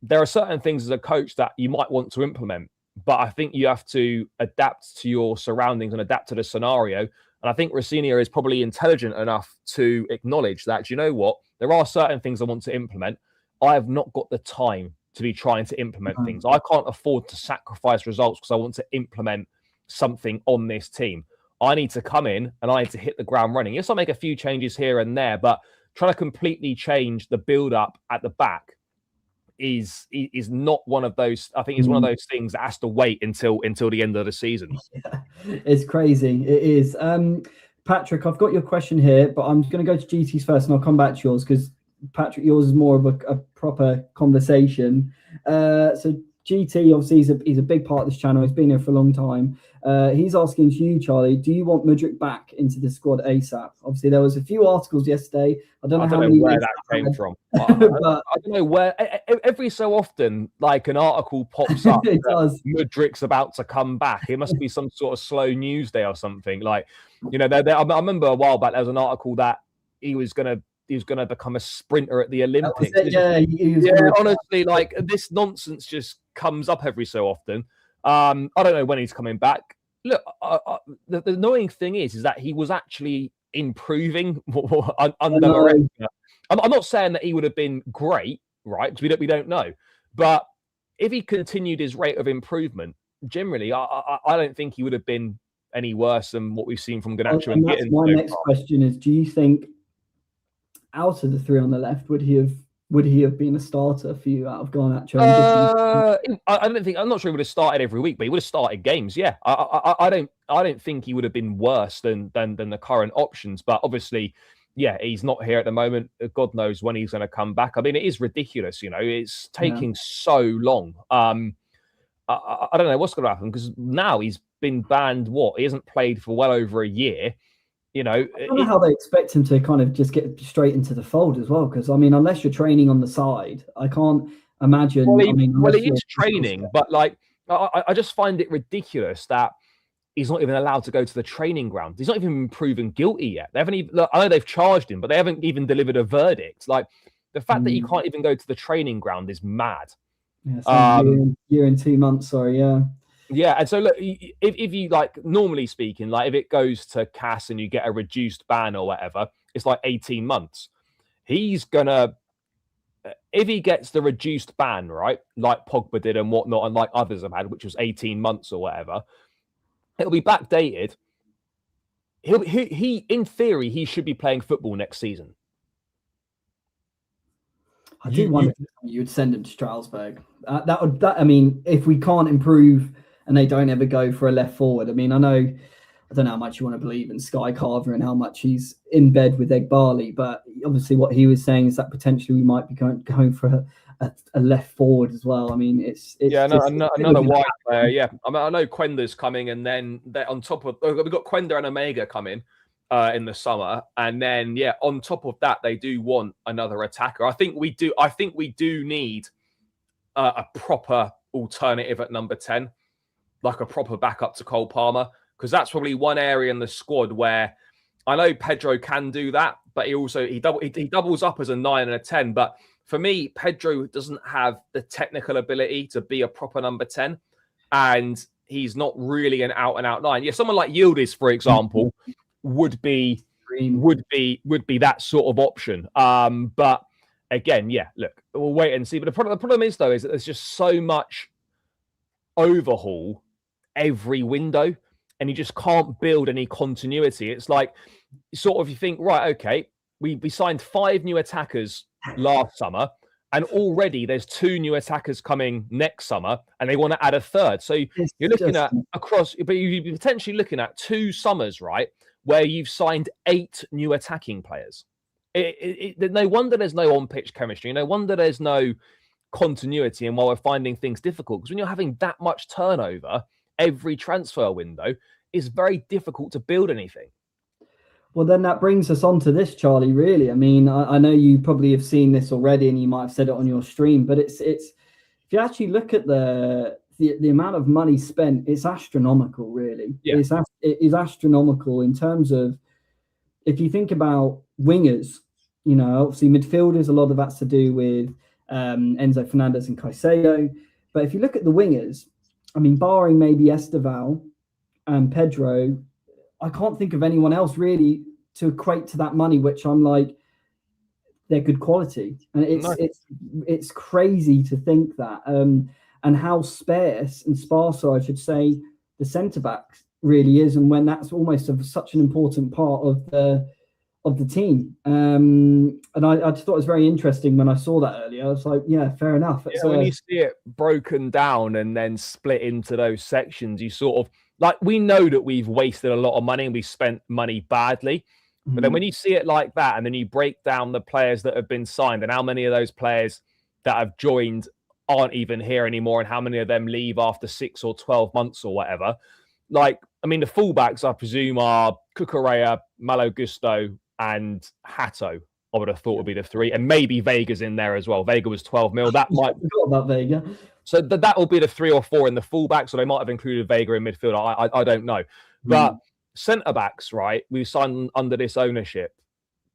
there are certain things as a coach that you might want to implement. But I think you have to adapt to your surroundings and adapt to the scenario. And I think Rosenior is probably intelligent enough to acknowledge that, you know what, there are certain things I want to implement. I have not got the time to be trying to implement things. I can't afford to sacrifice results because I want to implement something on this team. I need to come in and I need to hit the ground running. Yes, I'll make a few changes here and there, but trying to completely change the build-up at the back is not one of those. I think it's one of those things that has to wait until the end of the season. Yeah, it's crazy. It is. Patrick, I've got your question here, but I'm going to go to GT's first, and I'll come back to yours because Patrick, yours is more of a proper conversation. So GT, obviously, he's a big part of this channel. He's been here for a long time. He's asking you, Charlie, do you want Mudryk back into the squad ASAP? Obviously, there was a few articles yesterday. I don't know where that came from. I don't know where. Every so often, like an article pops up. It does. Mudryk's about to come back. It must be some sort of slow news day or something. Like, you know, I remember a while back there was an article that he was gonna become a sprinter at the Olympics. Yeah, honestly, like this nonsense just comes up every so often. I don't know when he's coming back. Look, the annoying thing is that he was actually improving under Mourinho. I'm not saying that he would have been great, right? Because we don't know. But if he continued his rate of improvement, generally, I don't think he would have been any worse than what we've seen from Garnacho and Gittins. My next question is: do you think out of the three on the left, would he have been a starter for you out of Garnacho? I'm not sure he would have started every week, but he would have started games. Yeah, I don't think he would have been worse than the current options. But obviously, yeah, he's not here at the moment. God knows when he's going to come back. I mean, it is ridiculous. You know, it's taking so long. I don't know what's going to happen because now he's been banned. He hasn't played for well over a year. You know, I don't know how they expect him to kind of just get straight into the fold as well. Because I mean, unless you're training on the side, I can't imagine. Well, he is training, but like, I just find it ridiculous that he's not even allowed to go to the training ground. He's not even been proven guilty yet. They haven't even. I know they've charged him, but they haven't even delivered a verdict. Like the fact that he can't even go to the training ground is mad. Yeah, year and 2 months. Sorry, yeah. Yeah, and so look, if you like, normally speaking, like if it goes to CAS and you get a reduced ban or whatever, it's like 18 months. He's gonna, if he gets the reduced ban, right, like Pogba did and whatnot, and like others have had, which was 18 months or whatever, it'll be backdated. He in theory, he should be playing football next season. I do wonder if you would send him to Strasbourg. I mean, if we can't improve and they don't ever go for a left forward. I mean, I don't know how much you want to believe in Sky Carver and how much he's in bed with Eghbali, but obviously what he was saying is that potentially we might be going for a left forward as well. I mean, it's another wide player. Yeah, I mean, I know Quender's coming, and then on top of we've got Quender and Omega coming in the summer, and then on top of that, they do want another attacker. I think we do need a proper alternative at number 10. Like a proper backup to Cole Palmer, because that's probably one area in the squad where I know Pedro can do that, but he doubles up as a 9 and a 10. But for me, Pedro doesn't have the technical ability to be a proper number 10, and he's not really an out and out 9. Yeah, someone like Yildiz, for example, would be that sort of option. But again, look, we'll wait and see. But the problem is though is that there's just so much overhaul every window, and you just can't build any continuity. It's like sort of you think, right, okay, we signed 5 new attackers last summer, and already there's 2 new attackers coming next summer, and they want to add a third. So you're looking at but you're potentially looking at 2 summers, right, where you've signed 8 new attacking players. No wonder there's no on-pitch chemistry. No wonder there's no continuity, and while we're finding things difficult, because when you're having that much turnover every transfer window, is very difficult to build anything. Well, then that brings us on to this, Charlie, really. I mean, I know you probably have seen this already and you might have said it on your stream, but it's if you actually look at the amount of money spent, it's astronomical, really. Yeah. It is astronomical in terms of, if you think about wingers, you know, obviously midfielders, a lot of that's to do with Enzo Fernandez and Caicedo. But if you look at the wingers, I mean, barring maybe Esteval and Pedro, I can't think of anyone else really to equate to that money, which I'm like, they're good quality. And it's crazy to think that. And how sparser, I should say, the centre-back really is. And when that's almost such an important part of of the team. And I just thought it was very interesting when I saw that earlier. I was like, yeah, fair enough. Yeah, when you see it broken down and then split into those sections, you sort of like, we know that we've wasted a lot of money and we spent money badly. But then when you see it like that, and then you break down the players that have been signed and how many of those players that have joined aren't even here anymore, and how many of them leave after 6 or 12 months or whatever. Like, I mean, the fullbacks, I presume, are Cucurella, Malo Gusto, and Hato. I would have thought would be the three, and maybe Vega's in there as well. Vega was 12 mil. That might forgot about Vega. So that will be the 3 or 4 in the fullback. So they might have included Vega in midfield. I don't know. But centre backs, right? We signed under this ownership.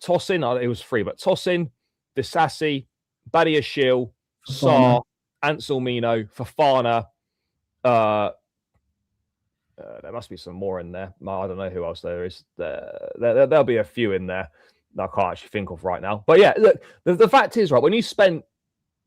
Tosin, it was free, but Tosin, Disasi, Badiashile, Sarr, Anselmino, Fofana. There must be some more in there. I don't know who else there is. There'll be a few in there that I can't actually think of right now. But yeah, look, the fact is, right, when you spent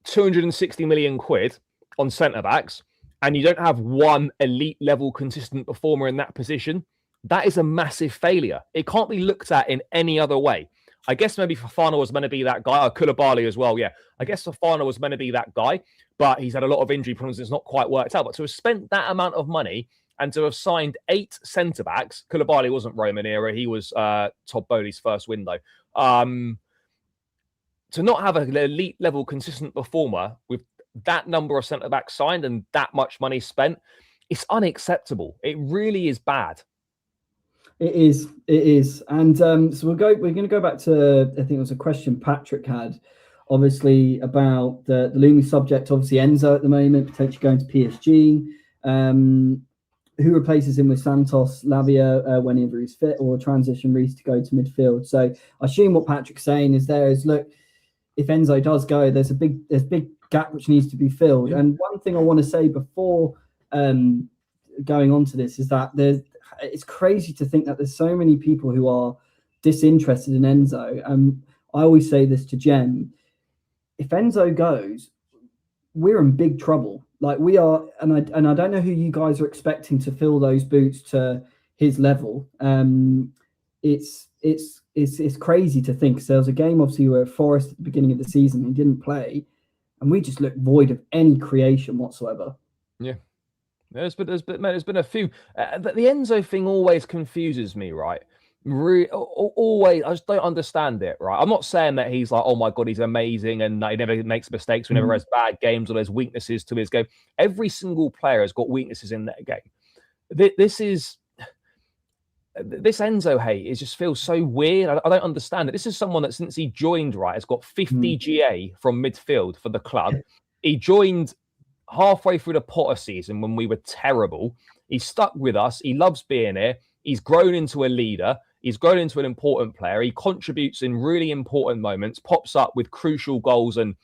260 million quid on centre backs and you don't have one elite level consistent performer in that position, that is a massive failure. It can't be looked at in any other way. I guess maybe Fofana was meant to be that guy. Koulibaly as well, yeah. I guess Fofana was meant to be that guy, but he's had a lot of injury problems. It's not quite worked out. But to have spent that amount of money and to have signed 8 centre-backs, Koulibaly wasn't Roman era. He was Todd Bowley's first window. To not have an elite level consistent performer with that number of centre-backs signed and that much money spent, it's unacceptable. It really is bad. It is. And so we're going to go back to, I think it was a question Patrick had, obviously, about the looming subject, obviously Enzo at the moment, potentially going to PSG. Who replaces him with Santos, Lavia whenever he's fit, or transition Reece to go to midfield? So I assume what Patrick's saying is look, if Enzo does go, there's a big gap which needs to be filled. Yeah. And one thing I want to say before going on to this is that it's crazy to think that there's so many people who are disinterested in Enzo. I always say this to Jem: if Enzo goes, we're in big trouble. Like we are, and I don't know who you guys are expecting to fill those boots to his level. It's crazy to think. So there was a game, obviously, where Forest at the beginning of the season, he didn't play, and we just looked void of any creation whatsoever. Yeah. There's been a few. The Enzo thing always confuses me, right? Always, I just don't understand it, right? I'm not saying that he's like, oh my God, he's amazing and he never makes mistakes, he never has bad games, or there's weaknesses to his game. Every single player has got weaknesses in their game. This Enzo hate, it just feels so weird. I don't understand it. This is someone that since he joined, right, has got 50 GA from midfield for the club. He joined halfway through the Potter season when we were terrible. He's stuck with us. He loves being here. He's grown into a leader. He's grown into an important player. He contributes in really important moments, pops up with crucial goals and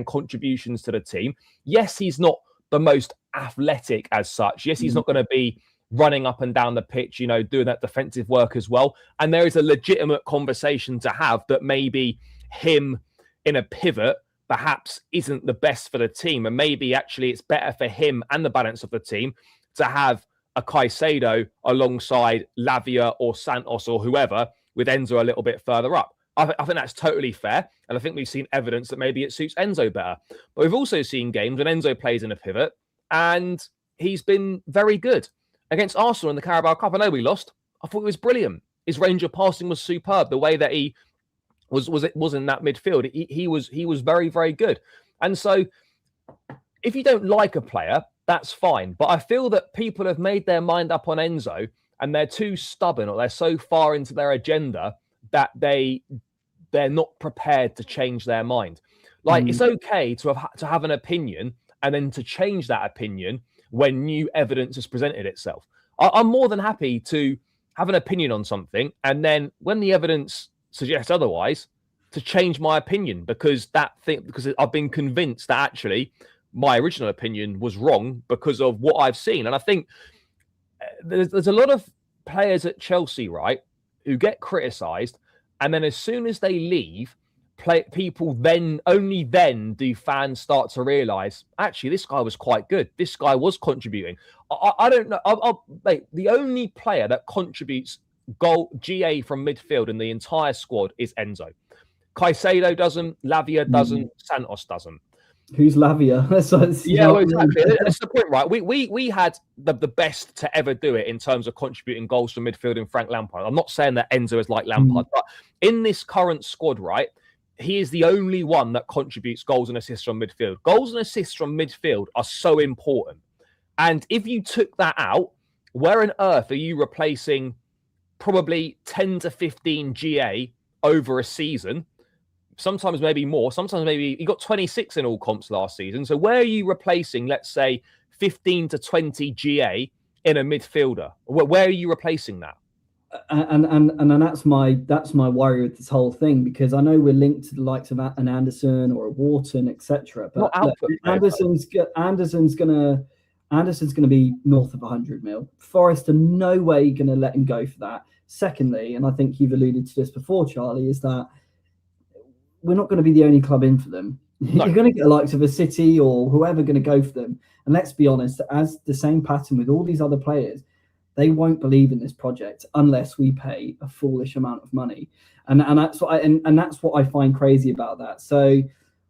contributions to the team. Yes, he's not the most athletic as such. Yes, he's not going to be running up and down the pitch, doing that defensive work as well. And there is a legitimate conversation to have that maybe him in a pivot perhaps isn't the best for the team. And maybe actually it's better for him and the balance of the team to have a Caicedo alongside Lavia or Santos or whoever, with Enzo a little bit further up. I think that's totally fair. And I think we've seen evidence that maybe it suits Enzo better. But we've also seen games when Enzo plays in a pivot and he's been very good. Against Arsenal in the Carabao Cup, I know we lost. I thought it was brilliant. His range of passing was superb. The way that he was in that midfield, he was very, very good. And so if you don't like a player, that's fine. But I feel that people have made their mind up on Enzo and they're too stubborn, or they're so far into their agenda that they're not prepared to change their mind. Like, it's okay to have an opinion and then to change that opinion when new evidence has presented itself. I'm more than happy to have an opinion on something, and then when the evidence suggests otherwise, to change my opinion because I've been convinced that actually my original opinion was wrong because of what I've seen. And I think there's a lot of players at Chelsea, right, who get criticised, and then as soon as they leave, only then do fans start to realise, actually, this guy was quite good. This guy was contributing. I don't know. Mate, the only player that contributes GA from midfield in the entire squad is Enzo. Caicedo doesn't, Lavia doesn't, Santos doesn't. Who's Lavia? Well, exactly. That's the point, right? We had the best to ever do it in terms of contributing goals from midfield in Frank Lampard. I'm not saying that Enzo is like Lampard, but in this current squad, right, he is the only one that contributes goals and assists from midfield. Goals and assists from midfield are so important. And if you took that out, where on earth are you replacing probably 10 to 15 GA over a season? Sometimes maybe more. Sometimes maybe you got 26 in all comps last season. So where are you replacing, let's say, 15 to 20 GA in a midfielder? Where are you replacing that? And that's my worry with this whole thing, because I know we're linked to the likes of an Anderson or a Wharton, etc. But Anderson's gonna be north of 100 mil. Forest are no way going to let him go for that. Secondly, and I think you've alluded to this before, Charlie, is that we're not going to be the only club in for them. No. You're going to get the likes of a City or whoever going to go for them. And let's be honest, as the same pattern with all these other players, they won't believe in this project unless we pay a foolish amount of money. And that's what that's what I find crazy about that. So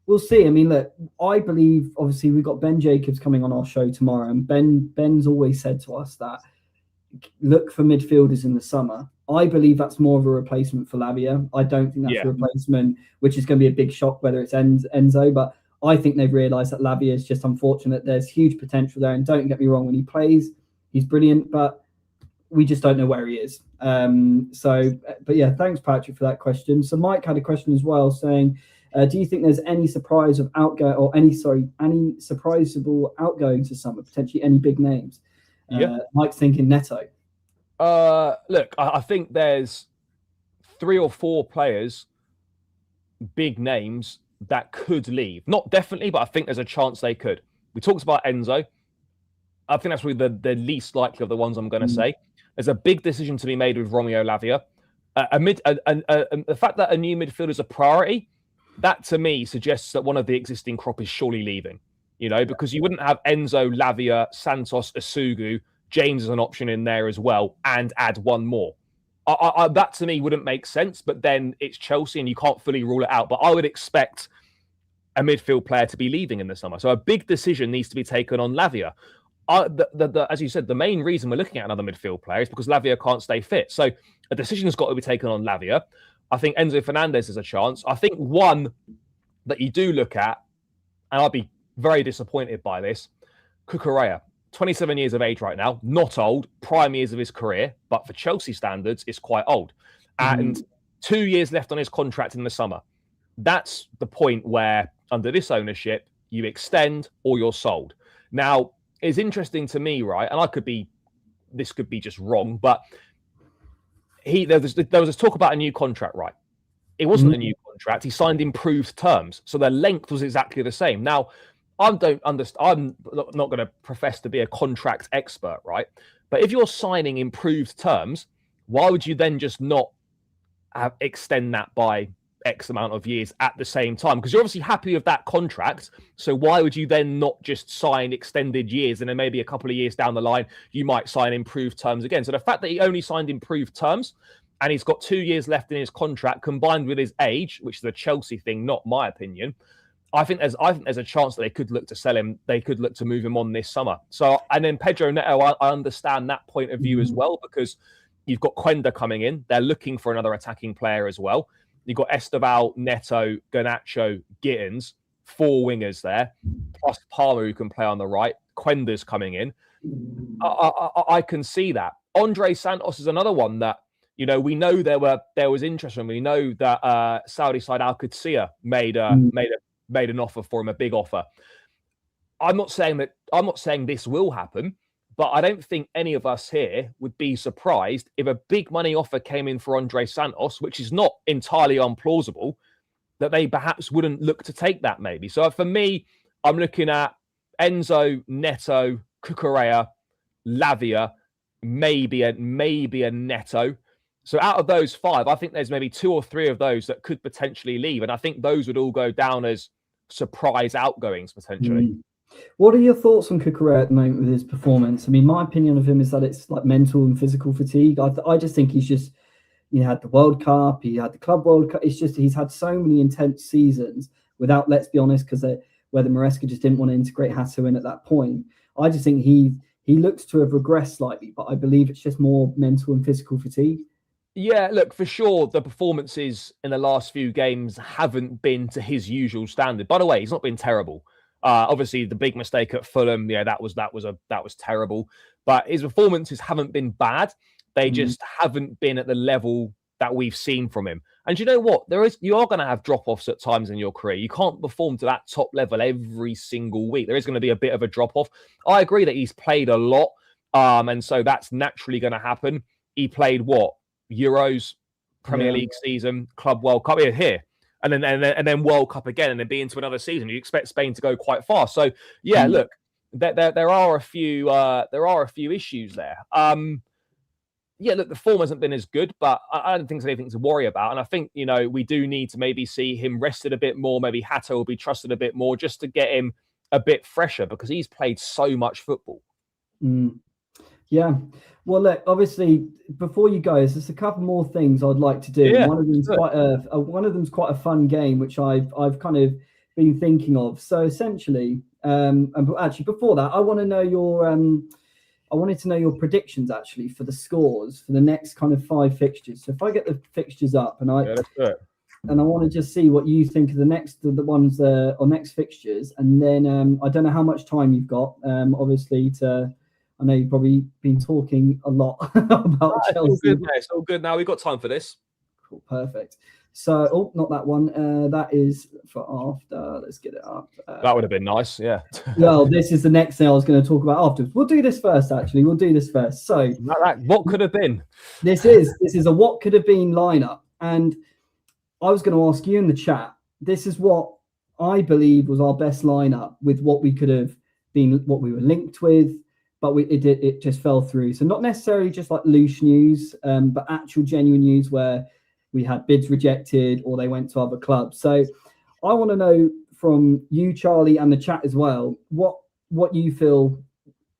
we'll see. I mean, look, I believe obviously we've got Ben Jacobs coming on our show tomorrow, and Ben's always said to us that look for midfielders in the summer. I believe that's more of a replacement for Lavia. I don't think that's a replacement, which is going to be a big shock whether it's Enzo, but I think they've realised that Lavia is just unfortunate. There's huge potential there, and don't get me wrong, when he plays, he's brilliant, but we just don't know where he is. But yeah, thanks, Patrick, for that question. So Mike had a question as well saying, do you think there's any surprise of outgo or any surprisable outgoing to summer, potentially any big names? Mike's thinking Neto. Look, I think there's 3 or 4 players, big names, that could leave. Not definitely, but I think there's a chance they could. We talked about Enzo. I think that's really the least likely of the ones I'm going to say. There's a big decision to be made with Romeo Lavia. The fact that a new midfielder is a priority, that to me suggests that one of the existing crop is surely leaving. You know, because you wouldn't have Enzo, Lavia, Santos, Asugu, James as an option in there as well, and add one more. That to me wouldn't make sense, but then it's Chelsea and you can't fully rule it out. But I would expect a midfield player to be leaving in the summer. So a big decision needs to be taken on Lavia. As you said, the main reason we're looking at another midfield player is because Lavia can't stay fit. So a decision has got to be taken on Lavia. I think Enzo Fernandez is a chance. I think one that you do look at, and I'll be very disappointed by this, Cucurella, 27 years of age right now, not old, prime years of his career, but for Chelsea standards, is quite old. And 2 years left on his contract in the summer. That's the point where, under this ownership, you extend or you're sold. Now, it's interesting to me, right? And this could be just wrong, but there was this talk about a new contract, right? It wasn't a new contract. He signed improved terms. So the length was exactly the same. Now, I'm not going to profess to be a contract expert, right? But if you're signing improved terms, why would you then just not extend that by X amount of years at the same time? Because you're obviously happy with that contract. So why would you then not just sign extended years, and then maybe a couple of years down the line, you might sign improved terms again? So the fact that he only signed improved terms and he's got 2 years left in his contract, combined with his age, which is a Chelsea thing, not my opinion, I think there's a chance that they could look to sell him. They could look to move him on this summer. So, and then Pedro Neto, I understand that point of view as well, because you've got Quenda coming in. They're looking for another attacking player as well. You've got Esteval, Neto, Garnacho, Gittins, 4 wingers there, plus Palmer who can play on the right. Quenda's coming in. I can see that. Andre Santos is another one that, you know, we know there was interest in. We know that Saudi side Al Qudsiya made an offer for him, a big offer. I'm not saying this will happen, but I don't think any of us here would be surprised if a big money offer came in for Andre Santos, which is not entirely unplausible, that they perhaps wouldn't look to take that maybe. So for me, I'm looking at Enzo, Neto, Cucurella, Lavia, maybe a Neto. So out of those 5, I think there's maybe 2 or 3 of those that could potentially leave. And I think those would all go down as surprise outgoings potentially. What are your thoughts on Cucurella at the moment with his performance? I mean, my opinion of him is that it's like mental and physical fatigue. I just think he's just, he had the World Cup, he had the Club World Cup. It's just he's had so many intense seasons without, let's be honest, because whether Maresca just didn't want to integrate Hato in at that point. I just think he looks to have regressed slightly, but I believe it's just more mental and physical fatigue. Yeah, look, for sure, the performances in the last few games haven't been to his usual standard. By the way, he's not been terrible. Obviously, the big mistake at Fulham, yeah, that was terrible. But his performances haven't been bad. They just haven't been at the level that we've seen from him. And you know what? You are going to have drop-offs at times in your career. You can't perform to that top level every single week. There is going to be a bit of a drop-off. I agree that he's played a lot, and so that's naturally going to happen. He played what? Euros, Premier League season, Club World Cup here, and then World Cup again, and then be into another season. You expect Spain to go quite fast. So yeah, look, there are a few issues there. Yeah, look, the form hasn't been as good, but I don't think there's anything to worry about. And I think, we do need to maybe see him rested a bit more. Maybe Hato will be trusted a bit more just to get him a bit fresher because he's played so much football. Yeah. Well, look, obviously, before you go, there's a couple more things I'd like to do. Yeah, one of them's quite a fun game, which I've kind of been thinking of. So essentially, and actually before that, I wanted to know your predictions actually for the scores for the next kind of 5 fixtures. So if I get the fixtures up and let's do it. And I want to just see what you think of the ones or next fixtures, and then I don't know how much time you've got. Obviously, I know you've probably been talking a lot about Chelsea. It's all good now. We've got time for this. Cool, perfect. So, not that one. That is for after. Let's get it up. That would have been nice, yeah. Well, this is the next thing I was going to talk about afterwards. We'll do this first, actually. So, what could have been? This is a what could have been lineup, and I was going to ask you in the chat. This is what I believe was our best lineup with what we could have been, what we were linked with. But it just fell through. So not necessarily just like loose news, but actual genuine news where we had bids rejected or they went to other clubs. So I want to know from you, Charlie, and the chat as well, what you feel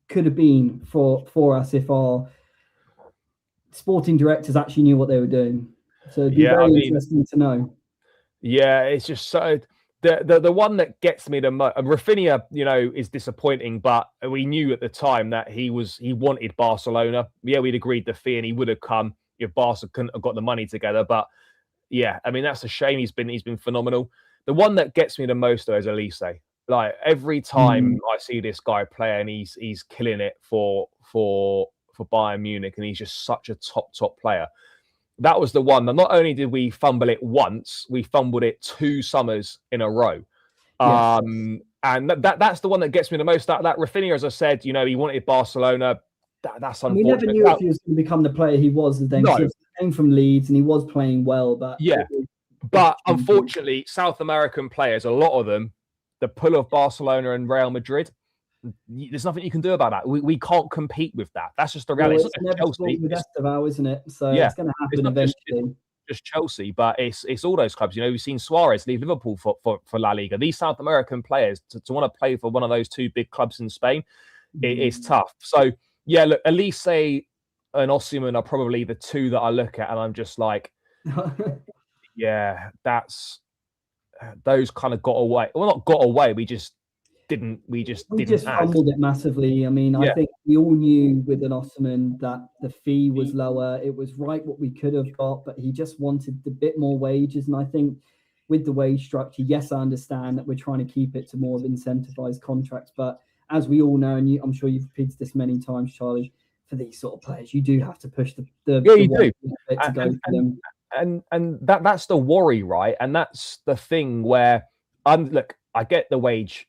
could have been for us if our sporting directors actually knew what they were doing. So it'd be very interesting to know. Yeah, it's just so... The one that gets me the most, Rafinha, is disappointing, but we knew at the time that he wanted Barcelona. Yeah, we'd agreed the fee and he would have come if Barca couldn't have got the money together. But yeah, I mean, that's a shame. He's been phenomenal. The one that gets me the most though is Elise. Like every time I see this guy play and he's killing it for Bayern Munich, and he's just such a top player. That was the one that not only did we fumble it once, we fumbled it 2 summers in a row. Yes. And that's the one that gets me the most. That Rafinha, as I said, he wanted Barcelona. That's unfortunate. We never knew if he was going to become the player he was then. No. He came from Leeds and he was playing well. But but unfortunately, South American players, a lot of them, the pull of Barcelona and Real Madrid, there's nothing you can do about that. We can't compete with that. That's just the reality. It's Chelsea, the best of ours, isn't it? So it's going to happen eventually. Just Chelsea, but it's all those clubs. We've seen Suarez leave Liverpool for La Liga. These South American players to want to play for one of those 2 big clubs in Spain, it's tough. So yeah, look, Elise and Osimhen are probably the 2 that I look at, and I'm just like, yeah, those kind of got away. Well, not got away. We just fumbled it massively. I mean, I think we all knew with an Osimhen that the fee was lower. It was right what we could have got, but he just wanted a bit more wages. And I think with the wage structure, yes, I understand that we're trying to keep it to more of incentivized contracts. But as we all know, and I'm sure you've repeated this many times, Charlie, for these sort of players, you do have to push the you do to go for them. And that's the worry, right? And that's the thing where look. I get the wage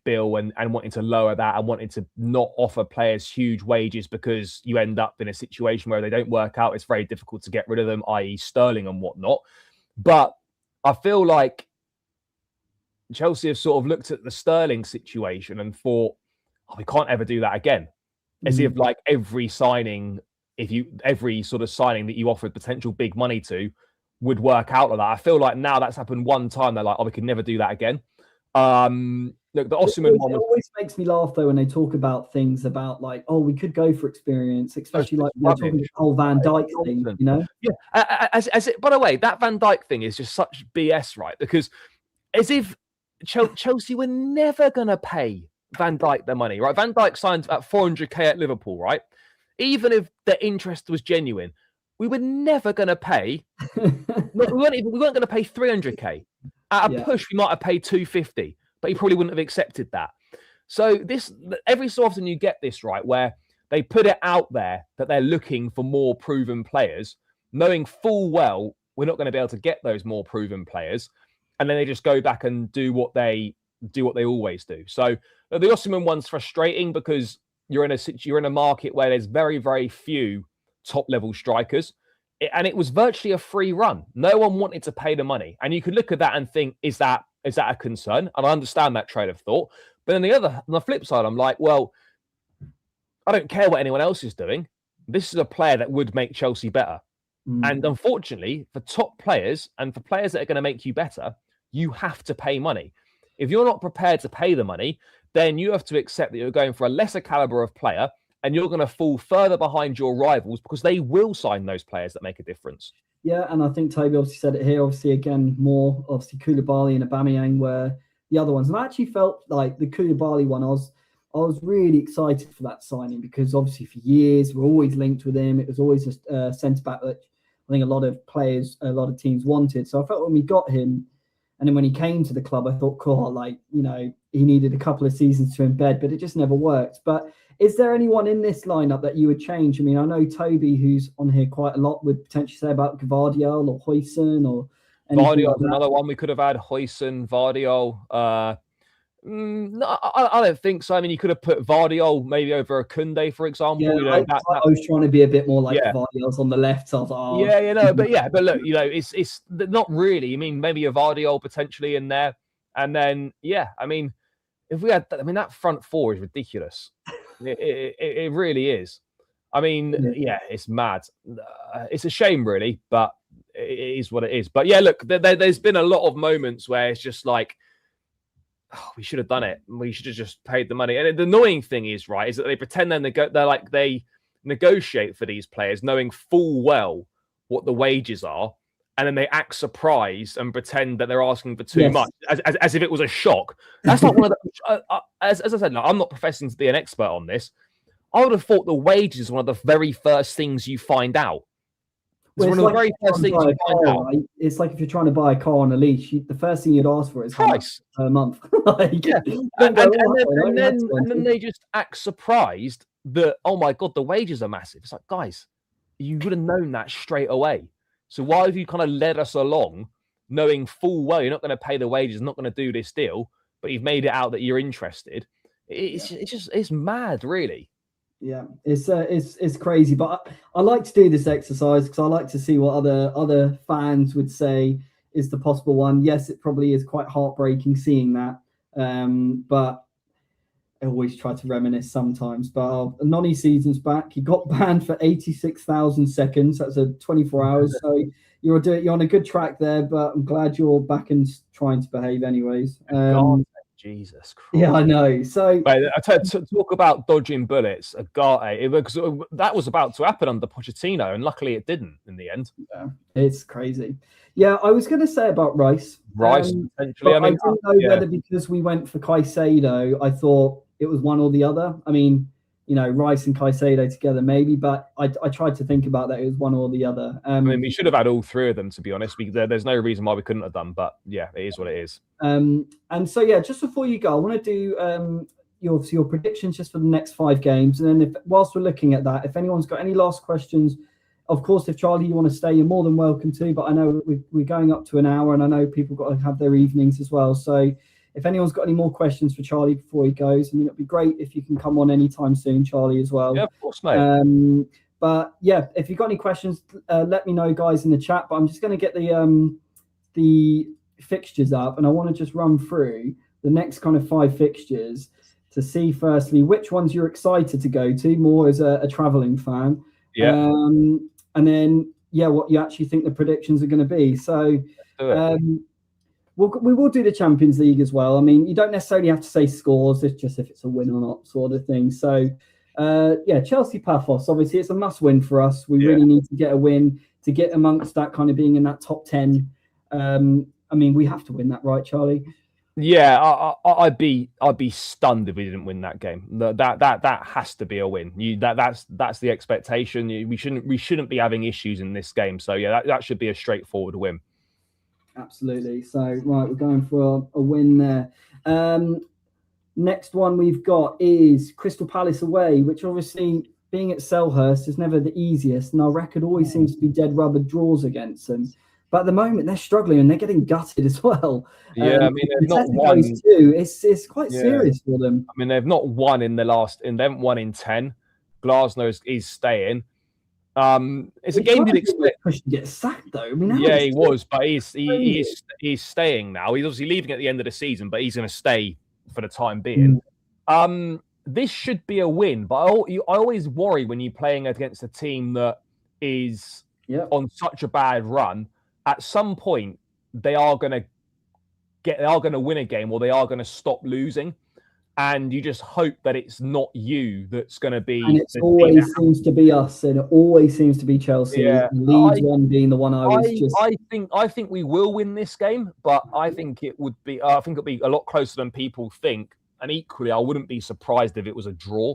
bill and wanting to lower that and wanting to not offer players huge wages because you end up in a situation where they don't work out. It's very difficult to get rid of them, i.e. Sterling and whatnot. But I feel like Chelsea have sort of looked at the Sterling situation and thought, we can't ever do that again. As if like every sort of signing that you offered potential big money to would work out like that. I feel like now that's happened one time. They're like, we can never do that again. Look, the It Osimhen always, one it was always makes me laugh though when they talk about things about like, oh, we could go for experience, especially like they're talking about the whole Van Dijk thing, you know? Yeah. By the way, that Van Dijk thing is just such BS, right? Because as if Chelsea were never going to pay Van Dijk their money, right? Van Dijk signed at 400k at Liverpool, right? Even if the interest was genuine, we were never going to pay. we weren't going to pay 300k. At a push, we might have paid 250, but he probably wouldn't have accepted that. So every so often you get this, right, where they put it out there that they're looking for more proven players, knowing full well we're not going to be able to get those more proven players, and then they just go back and do what they always do. So the Osimhen one's frustrating because you're in a market where there's very, very few top level strikers, and it was virtually a free run. No one wanted to pay the money, and you could look at that and think, is that a concern? And I understand that train of thought. But on the flip side, I'm like, well, I don't care what anyone else is doing. This is a player that would make Chelsea better. And unfortunately, for top players and for players that are going to make you better, you have to pay money. If you're not prepared to pay the money, then you have to accept that you're going for a lesser caliber of player, and you're going to fall further behind your rivals because they will sign those players that make a difference. Yeah, and I think Toby obviously said it here. Obviously, again, more obviously Koulibaly and Aubameyang were the other ones, and I actually felt like the Koulibaly one. I was really excited for that signing because obviously for years we're always linked with him. It was always a centre back that I think a lot of teams wanted. So I felt when we got him, and then when he came to the club, I thought, cool, like, you know, he needed a couple of seasons to embed, but it just never worked. But is there anyone in this lineup that you would change? I mean, I know Toby, who's on here quite a lot, would potentially say about Gvardiol or Huijsen or Gvardiol's another one we could have had. Huijsen, Gvardiol. No, I don't think so. I mean, you could have put Gvardiol maybe over a Kunde, for example. Yeah, you know, I was trying to be a bit more like Gvardiol's on the left. So I was like, oh. but look, you know, it's not really. I mean, maybe a Gvardiol potentially in there, and then I mean, if we had, that front four is ridiculous. It really is. I mean, it's mad. It's a shame, really, but it is what it is. But yeah, look, there's been a lot of moments where it's just like, oh, we should have done it. We should have just paid the money. And the annoying thing is, right, is that they pretend they negotiate for these players, knowing full well what the wages are, and then they act surprised and pretend that they're asking for too much, as if it was a shock. That's not one of the. As I said, no, I'm not professing to be an expert on this. I would have thought the wages is one of the very first things you find out. Well, it's one of the very first things you find out. Right? It's like if you're trying to buy a car on a lease, the first thing you'd ask for is price per month. And then they just act surprised that, oh my God, the wages are massive. It's like, guys, you would have known that straight away. So why have you kind of led us along knowing full well you're not going to pay the wages, not going to do this deal, but you've made it out that you're interested? It's mad, really. Yeah, it's crazy, but I like to do this exercise because I like to see what other fans would say is the possible one. Yes, it probably is quite heartbreaking seeing that, but I always try to reminisce sometimes. But Noni season's back. He got banned for 86,000 seconds. That's a 24 hours. So you're on a good track there. But I'm glad you're back and trying to behave, anyways. Jesus Christ. Yeah, I know. So to talk about dodging bullets, Agate, that was about to happen under Pochettino, and luckily it didn't in the end. Yeah, it's crazy. Yeah, I was going to say about Rice. Potentially. I didn't know whether because we went for Caicedo, I thought it was one or the other. I mean, you know, Rice and Caicedo together maybe, but I tried to think about that. It was one or the other. I mean, we should have had all three of them, to be honest. There's no reason why we couldn't have done, but yeah, it is what it is. And so, just before you go, I want to do your predictions just for the next 5 games. And then whilst we're looking at that, if anyone's got any last questions, of course, if Charlie, you want to stay, you're more than welcome to, but I know we're going up to an hour and I know people got to have their evenings as well. So if anyone's got any more questions for Charlie before he goes, I mean, it'd be great if you can come on anytime soon, Charlie, as well. Yeah, of course, mate. But yeah, if you've got any questions, let me know, guys, in the chat. But I'm just going to get the fixtures up, and I want to just run through the next kind of 5 fixtures to see, firstly, which ones you're excited to go to, more as a traveling fan. Yeah. And then, what you actually think the predictions are going to be. So, we will do the Champions League as well. I mean, you don't necessarily have to say scores, it's just if it's a win or not sort of thing. So, Chelsea Paphos, obviously it's a must win for us. We really need to get a win to get amongst that kind of being in that top 10. I mean, we have to win that, right, Charlie? Yeah, I'd be stunned if we didn't win that game. That has to be a win. That's the expectation. We shouldn't be having issues in this game. So yeah, that should be a straightforward win. Absolutely. So right, we're going for a win there. Next one we've got is Crystal Palace away, which obviously being at Selhurst is never the easiest, and our record always seems to be dead rubber draws against them. But at the moment, they're struggling and they're getting gutted as well. Yeah, I mean, they've not won. It's quite serious for them. I mean, they've not won in the last, and they haven't won in 10. Glasnow is staying. It's a game you'd expect. To get sacked though. I mean, he was, but he's staying now. He's obviously leaving at the end of the season, but he's going to stay for the time being. This should be a win, but I always worry when you're playing against a team that is on such a bad run. At some point, they are going to win a game, or they are going to stop losing, and you just hope that it's not you that's going to be. And it always seems to be us, and it always seems to be Chelsea. Yeah, Leeds one being the one I think we will win this game, but I think it'll be a lot closer than people think. And equally, I wouldn't be surprised if it was a draw.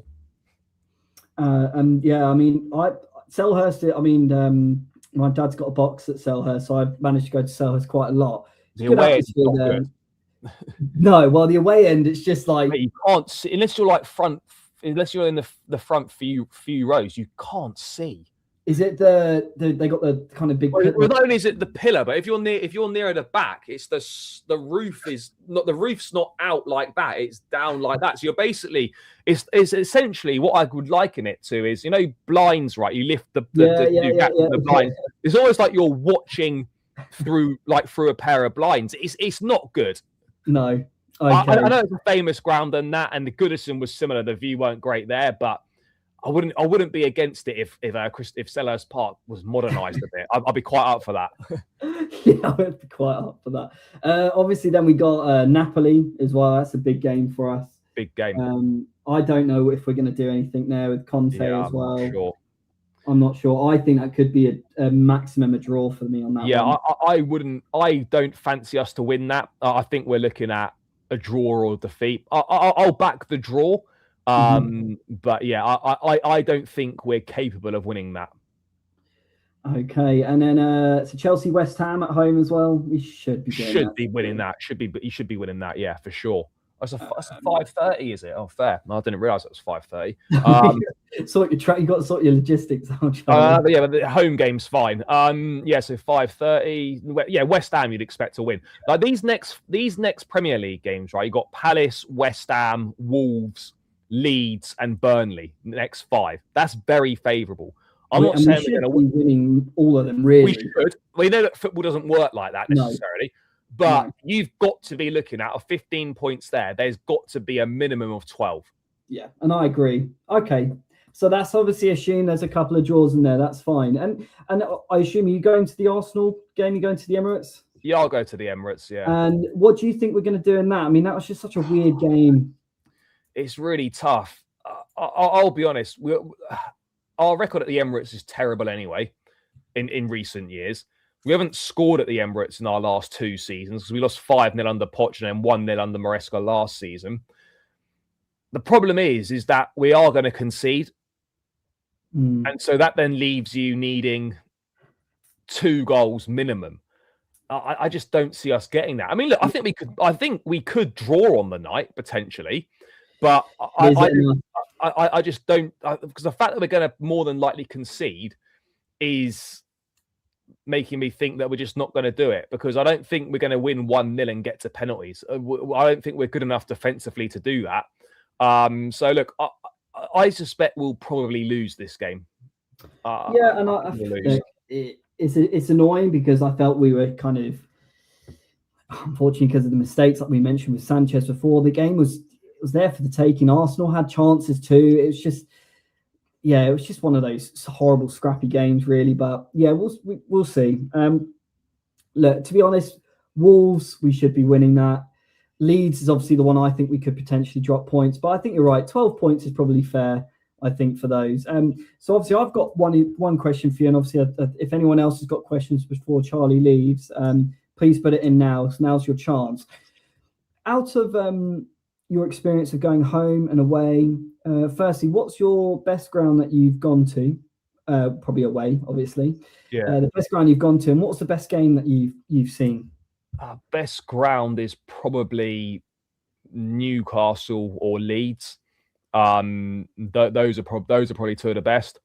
And yeah, I mean, Selhurst. I mean, my dad's got a box at Selhurst, so I've managed to go to Selhurst quite a lot. The away end is not good. No, well, the away end, it's just like you can't see unless you're unless you're in the front few rows, you can't see. Is it they got the kind of big? Well, not only is it the pillar, but if you're nearer the back, it's the roof is not the roof's not out like that; it's down like that. So you're basically it's essentially what I would liken it to is blinds, right? You lift the blinds. It's almost like you're watching through a pair of blinds. It's not good. No, okay. I know it's a famous ground and that, and the Goodison was similar. The view weren't great there, but I wouldn't be against it if Selhurst Park was modernised a bit. I'd be quite up for that. Yeah, I would be quite up for that. Obviously, then we got Napoli as well. That's a big game for us. Big game. I don't know if we're going to do anything there with Conte as well. I'm not sure. I think that could be a maximum a draw for me on that. Yeah, one. I wouldn't. I don't fancy us to win that. I think we're looking at a draw or defeat. I'll back the draw. But yeah, I don't think we're capable of winning that. Okay, and then so Chelsea West Ham at home as well. We should be winning that. You should be winning that. Yeah, for sure. That's a 5:30, is it? Oh, fair. No, I didn't realise it was 5:30. You got to sort your logistics out. But the home game's fine. So 5:30. Yeah, West Ham you'd expect to win. Like these next Premier League games, right? You got Palace, West Ham, Wolves, Leeds, and Burnley. The next 5. That's very favourable. I'm not saying we're going to be winning all of them. Really, we should. We know that football doesn't work like that necessarily. No. But you've got to be looking at 15 points there. There's got to be a minimum of 12. Yeah, and I agree. Okay, so that's obviously assumed there's a couple of draws in there. That's fine. And I assume you're going to the Arsenal game. You're going to the Emirates. Yeah, I'll go to the Emirates. Yeah. And what do you think we're going to do in that? I mean, that was just such a weird game. It's really tough. I'll be honest. Our record at the Emirates is terrible anyway. In recent years. We haven't scored at the Emirates in our last 2 seasons because we lost 5-0 under Poch and then 1-0 under Maresca last season. The problem is that we are going to concede. And so that then leaves you needing 2 goals minimum. I just don't see us getting that. I mean, look, I think we could draw on the night potentially, but I just don't, because the fact that we're going to more than likely concede is making me think that we're just not going to do it, because I don't think we're going to win 1-0 and get to penalties. I don't think we're good enough defensively to do that. So look, I suspect we'll probably lose this game. It's annoying because I felt we were kind of, unfortunately, because of the mistakes like we mentioned with Sanchez before, the game was there for the taking. Arsenal had chances too. It was just one of those horrible, scrappy games, really. But yeah, we'll see. Look, to be honest, Wolves, we should be winning that. Leeds is obviously the one I think we could potentially drop points, but I think you're right. 12 points is probably fair, I think, for those. So obviously I've got one question for you, and obviously if anyone else has got questions before Charlie leaves, please put it in now. So now's your chance. Out of your experience of going home and away, firstly, what's your best ground that you've gone to? Probably away, obviously. Yeah. The best ground you've gone to, and what's the best game that you've seen? Best ground is probably Newcastle or Leeds. Those are probably two of the best.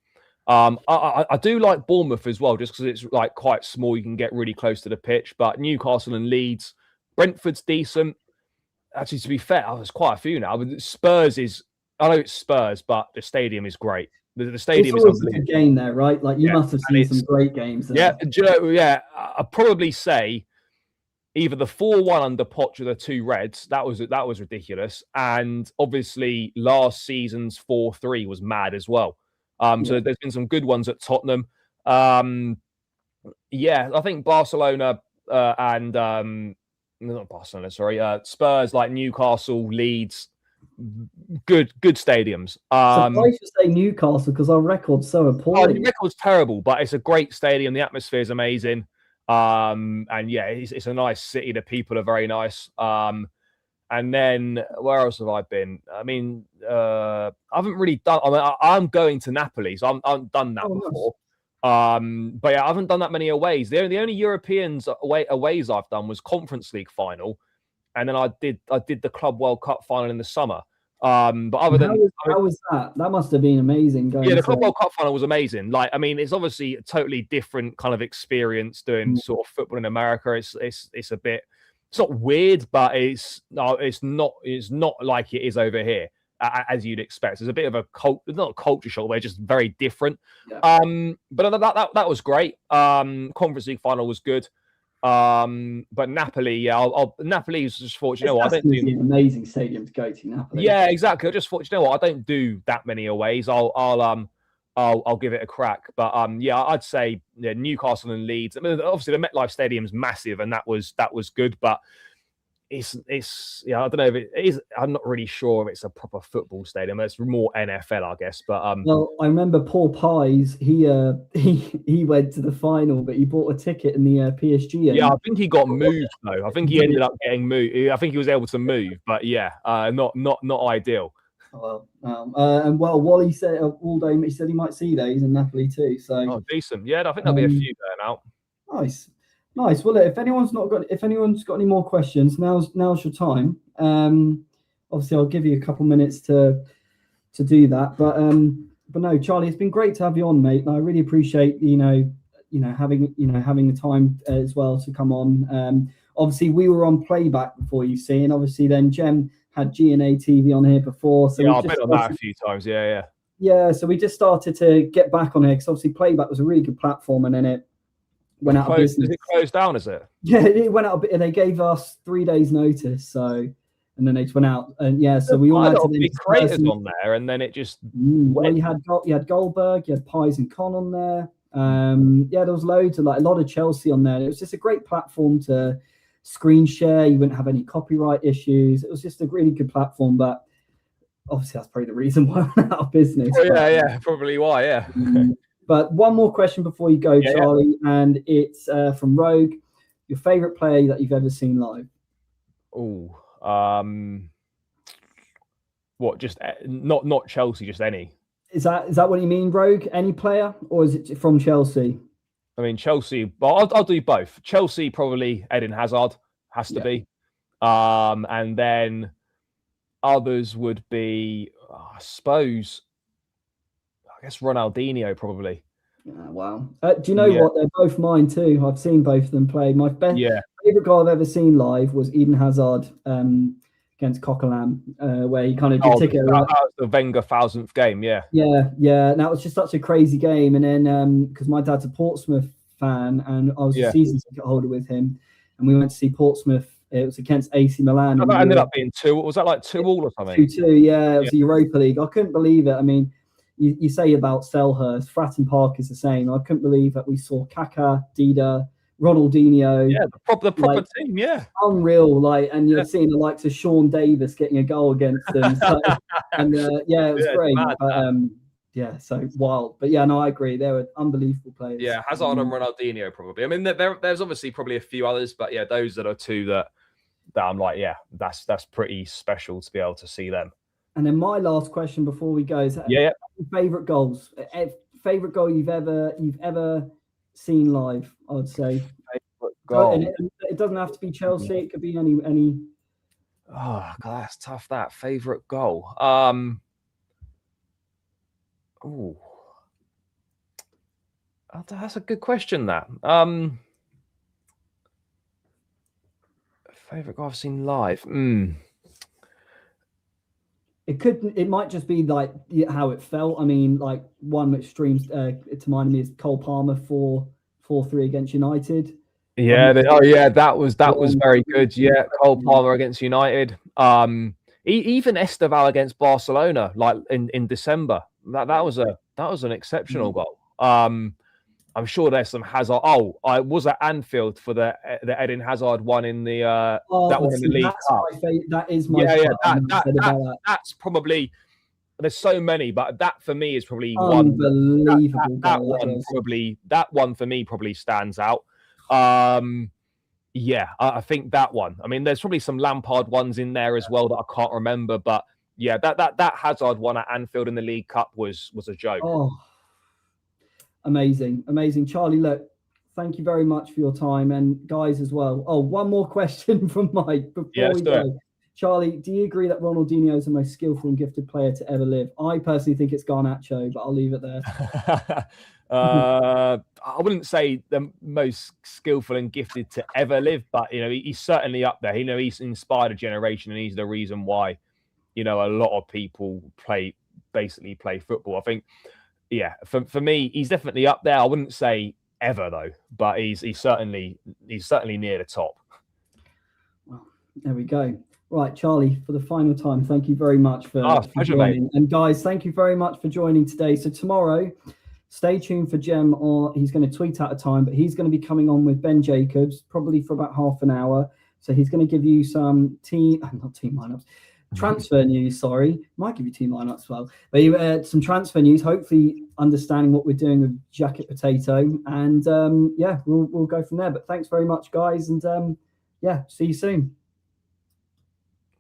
I do like Bournemouth as well, just because it's like quite small. You can get really close to the pitch. But Newcastle and Leeds, Brentford's decent. Actually, to be fair, there's quite a few now. But I know it's Spurs, but the stadium is great. The stadium is always a good game there, right? Like you must have seen some great games there. Yeah, I'd probably say either the 4-1 under Poch or the 2 Reds, that was ridiculous. And obviously last season's 4-3 was mad as well. So there's been some good ones at Tottenham. I think Barcelona and not Barcelona, sorry, Spurs, like Newcastle, Leeds, good stadiums. So I should say Newcastle because our record's so appalling. The record's terrible, but it's a great stadium. The atmosphere is amazing. And yeah, it's a nice city. The people are very nice. And then where else have I been? I mean, I haven't really done. I'm going to Napoli, so I haven't done that before. Nice. But yeah, I haven't done that many aways. The only Europeans aways I've done was Conference League final, and then I did the Club World Cup final in the summer. But other than how was that? That must have been amazing. The Club World Cup final was amazing. Like, I mean, it's obviously a totally different kind of experience doing sort of football in America. It's a bit, it's not weird, but it's not like it is over here, as you'd expect. It's a bit of a not a culture shock, but just very different. Yeah. But that was great. Conference League final was good. But Napoli, Napoli is just thought, I don't do an amazing stadium to go to. Napoli. Yeah, exactly. I just thought, I don't do that many aways. I'll give it a crack. But I'd say Newcastle and Leeds. I mean, obviously the MetLife Stadium's massive, and that was good. But it's I don't know if it is. I'm not really sure if it's a proper football stadium. It's more NFL, I guess. But well, I remember Paul Pies. He went to the final, but he bought a ticket in the PSG. Yeah, I think he got moved though. I think he ended up getting moved. I think he was able to move, but not ideal. And Wally said all day. He said he might see those in Napoli too. So decent. Yeah, I think there'll be a few there now. Nice. Well, look, if anyone's got any more questions, now's your time. Obviously, I'll give you a couple minutes to do that. But no, Charlie, it's been great to have you on, mate. And I really appreciate having the time as well to come on. Obviously, we were on playback before, you see, and obviously then Jem had G&A TV on here before. So I've been on that a few times. Yeah. Yeah, so we just started to get back on here because obviously playback was a really good platform, and then it went out of business. Is it closed down, is it? Yeah, it went out, and they gave us 3 days notice, and then they just went out, and so we all had to be creators on there, and then it just well, you had Goldberg, you had Pies and Con on there, there was loads of a lot of Chelsea on there. It was just a great platform to screen share. You wouldn't have any copyright issues. It was just a really good platform, but obviously that's probably the reason why I went out of business. Probably why, yeah. But one more question before you go, Charlie, and it's from Rogue. Your favourite player that you've ever seen live? What? Just not Chelsea, just any. Is that what you mean, Rogue? Any player, or is it from Chelsea? I mean, Chelsea, but I'll do both. Chelsea, probably Eden Hazard has to be, and then others would be, I suppose, I guess Ronaldinho probably. Wow. Do you know what? They're both mine too. I've seen both of them play. My favorite goal I've ever seen live was Eden Hazard against Coquelin, where he kind of did ticket. That was the Wenger 1000th game, yeah. Yeah. And that was just such a crazy game. And then because my dad's a Portsmouth fan, and I was a season ticket holder with him, and we went to see Portsmouth. It was against AC Milan. That ended up being 2. Was that like 2-2 or something? 2-2, yeah. It was the Europa League. I couldn't believe it. I mean, you say about Selhurst, Fratton Park is the same. I couldn't believe that we saw Kaka, Dida, Ronaldinho. Yeah, the proper like, team. Yeah, unreal. Like, and you're seeing the likes of Sean Davis getting a goal against them. So, and yeah, it was great. Mad, but yeah, so wild. But yeah, no, I agree. They were unbelievable players. Yeah, Hazard and Ronaldinho probably. I mean, there's obviously probably a few others, but yeah, those are the two that I'm like, yeah, that's pretty special to be able to see them. And then my last question before we go is, favorite goals, favorite goal you've ever seen live. I would say. Favorite goal. And it doesn't have to be Chelsea. It could be any. Oh God, that's tough. That favorite goal. Oh, that's a good question. That favorite goal I've seen live. It might just be like how it felt. I mean, like one which streams to mind me is Cole Palmer 4-3 against United. Yeah, that was very good. Yeah, Cole Palmer against United. Even Esteval against Barcelona, like in December. That was an exceptional goal. I'm sure there's some Hazard. Oh, I was at Anfield for the Eden Hazard one in the that one in the League Cup. That is my that's probably. There's so many, but that for me is probably unbelievable. That one for me probably stands out. Yeah, I think that one. I mean, there's probably some Lampard ones in there as well that I can't remember, but yeah, that Hazard one at Anfield in the League Cup was a joke. Oh, amazing. Charlie, look, thank you very much for your time, and guys as well. Oh, one more question from Mike before we go. Charlie, do you agree that Ronaldinho is the most skillful and gifted player to ever live? I personally think it's Garnacho, but I'll leave it there. I wouldn't say the most skillful and gifted to ever live, but he's certainly up there. He's inspired a generation, and he's the reason why a lot of people play football. I think, yeah, for me, he's definitely up there. I wouldn't say ever though, but he's certainly near the top. Well, there we go. Right, Charlie, for the final time, thank you very much for joining. Mate. And guys, thank you very much for joining today. So tomorrow, stay tuned for Jem, or he's going to tweet out a time, but he's going to be coming on with Ben Jacobs, probably for about half an hour. So he's going to give you some transfer news, might give you team lineups as well. But some transfer news, hopefully understanding what we're doing with Jacket Potato. And yeah, we'll go from there. But thanks very much, guys. And yeah, see you soon.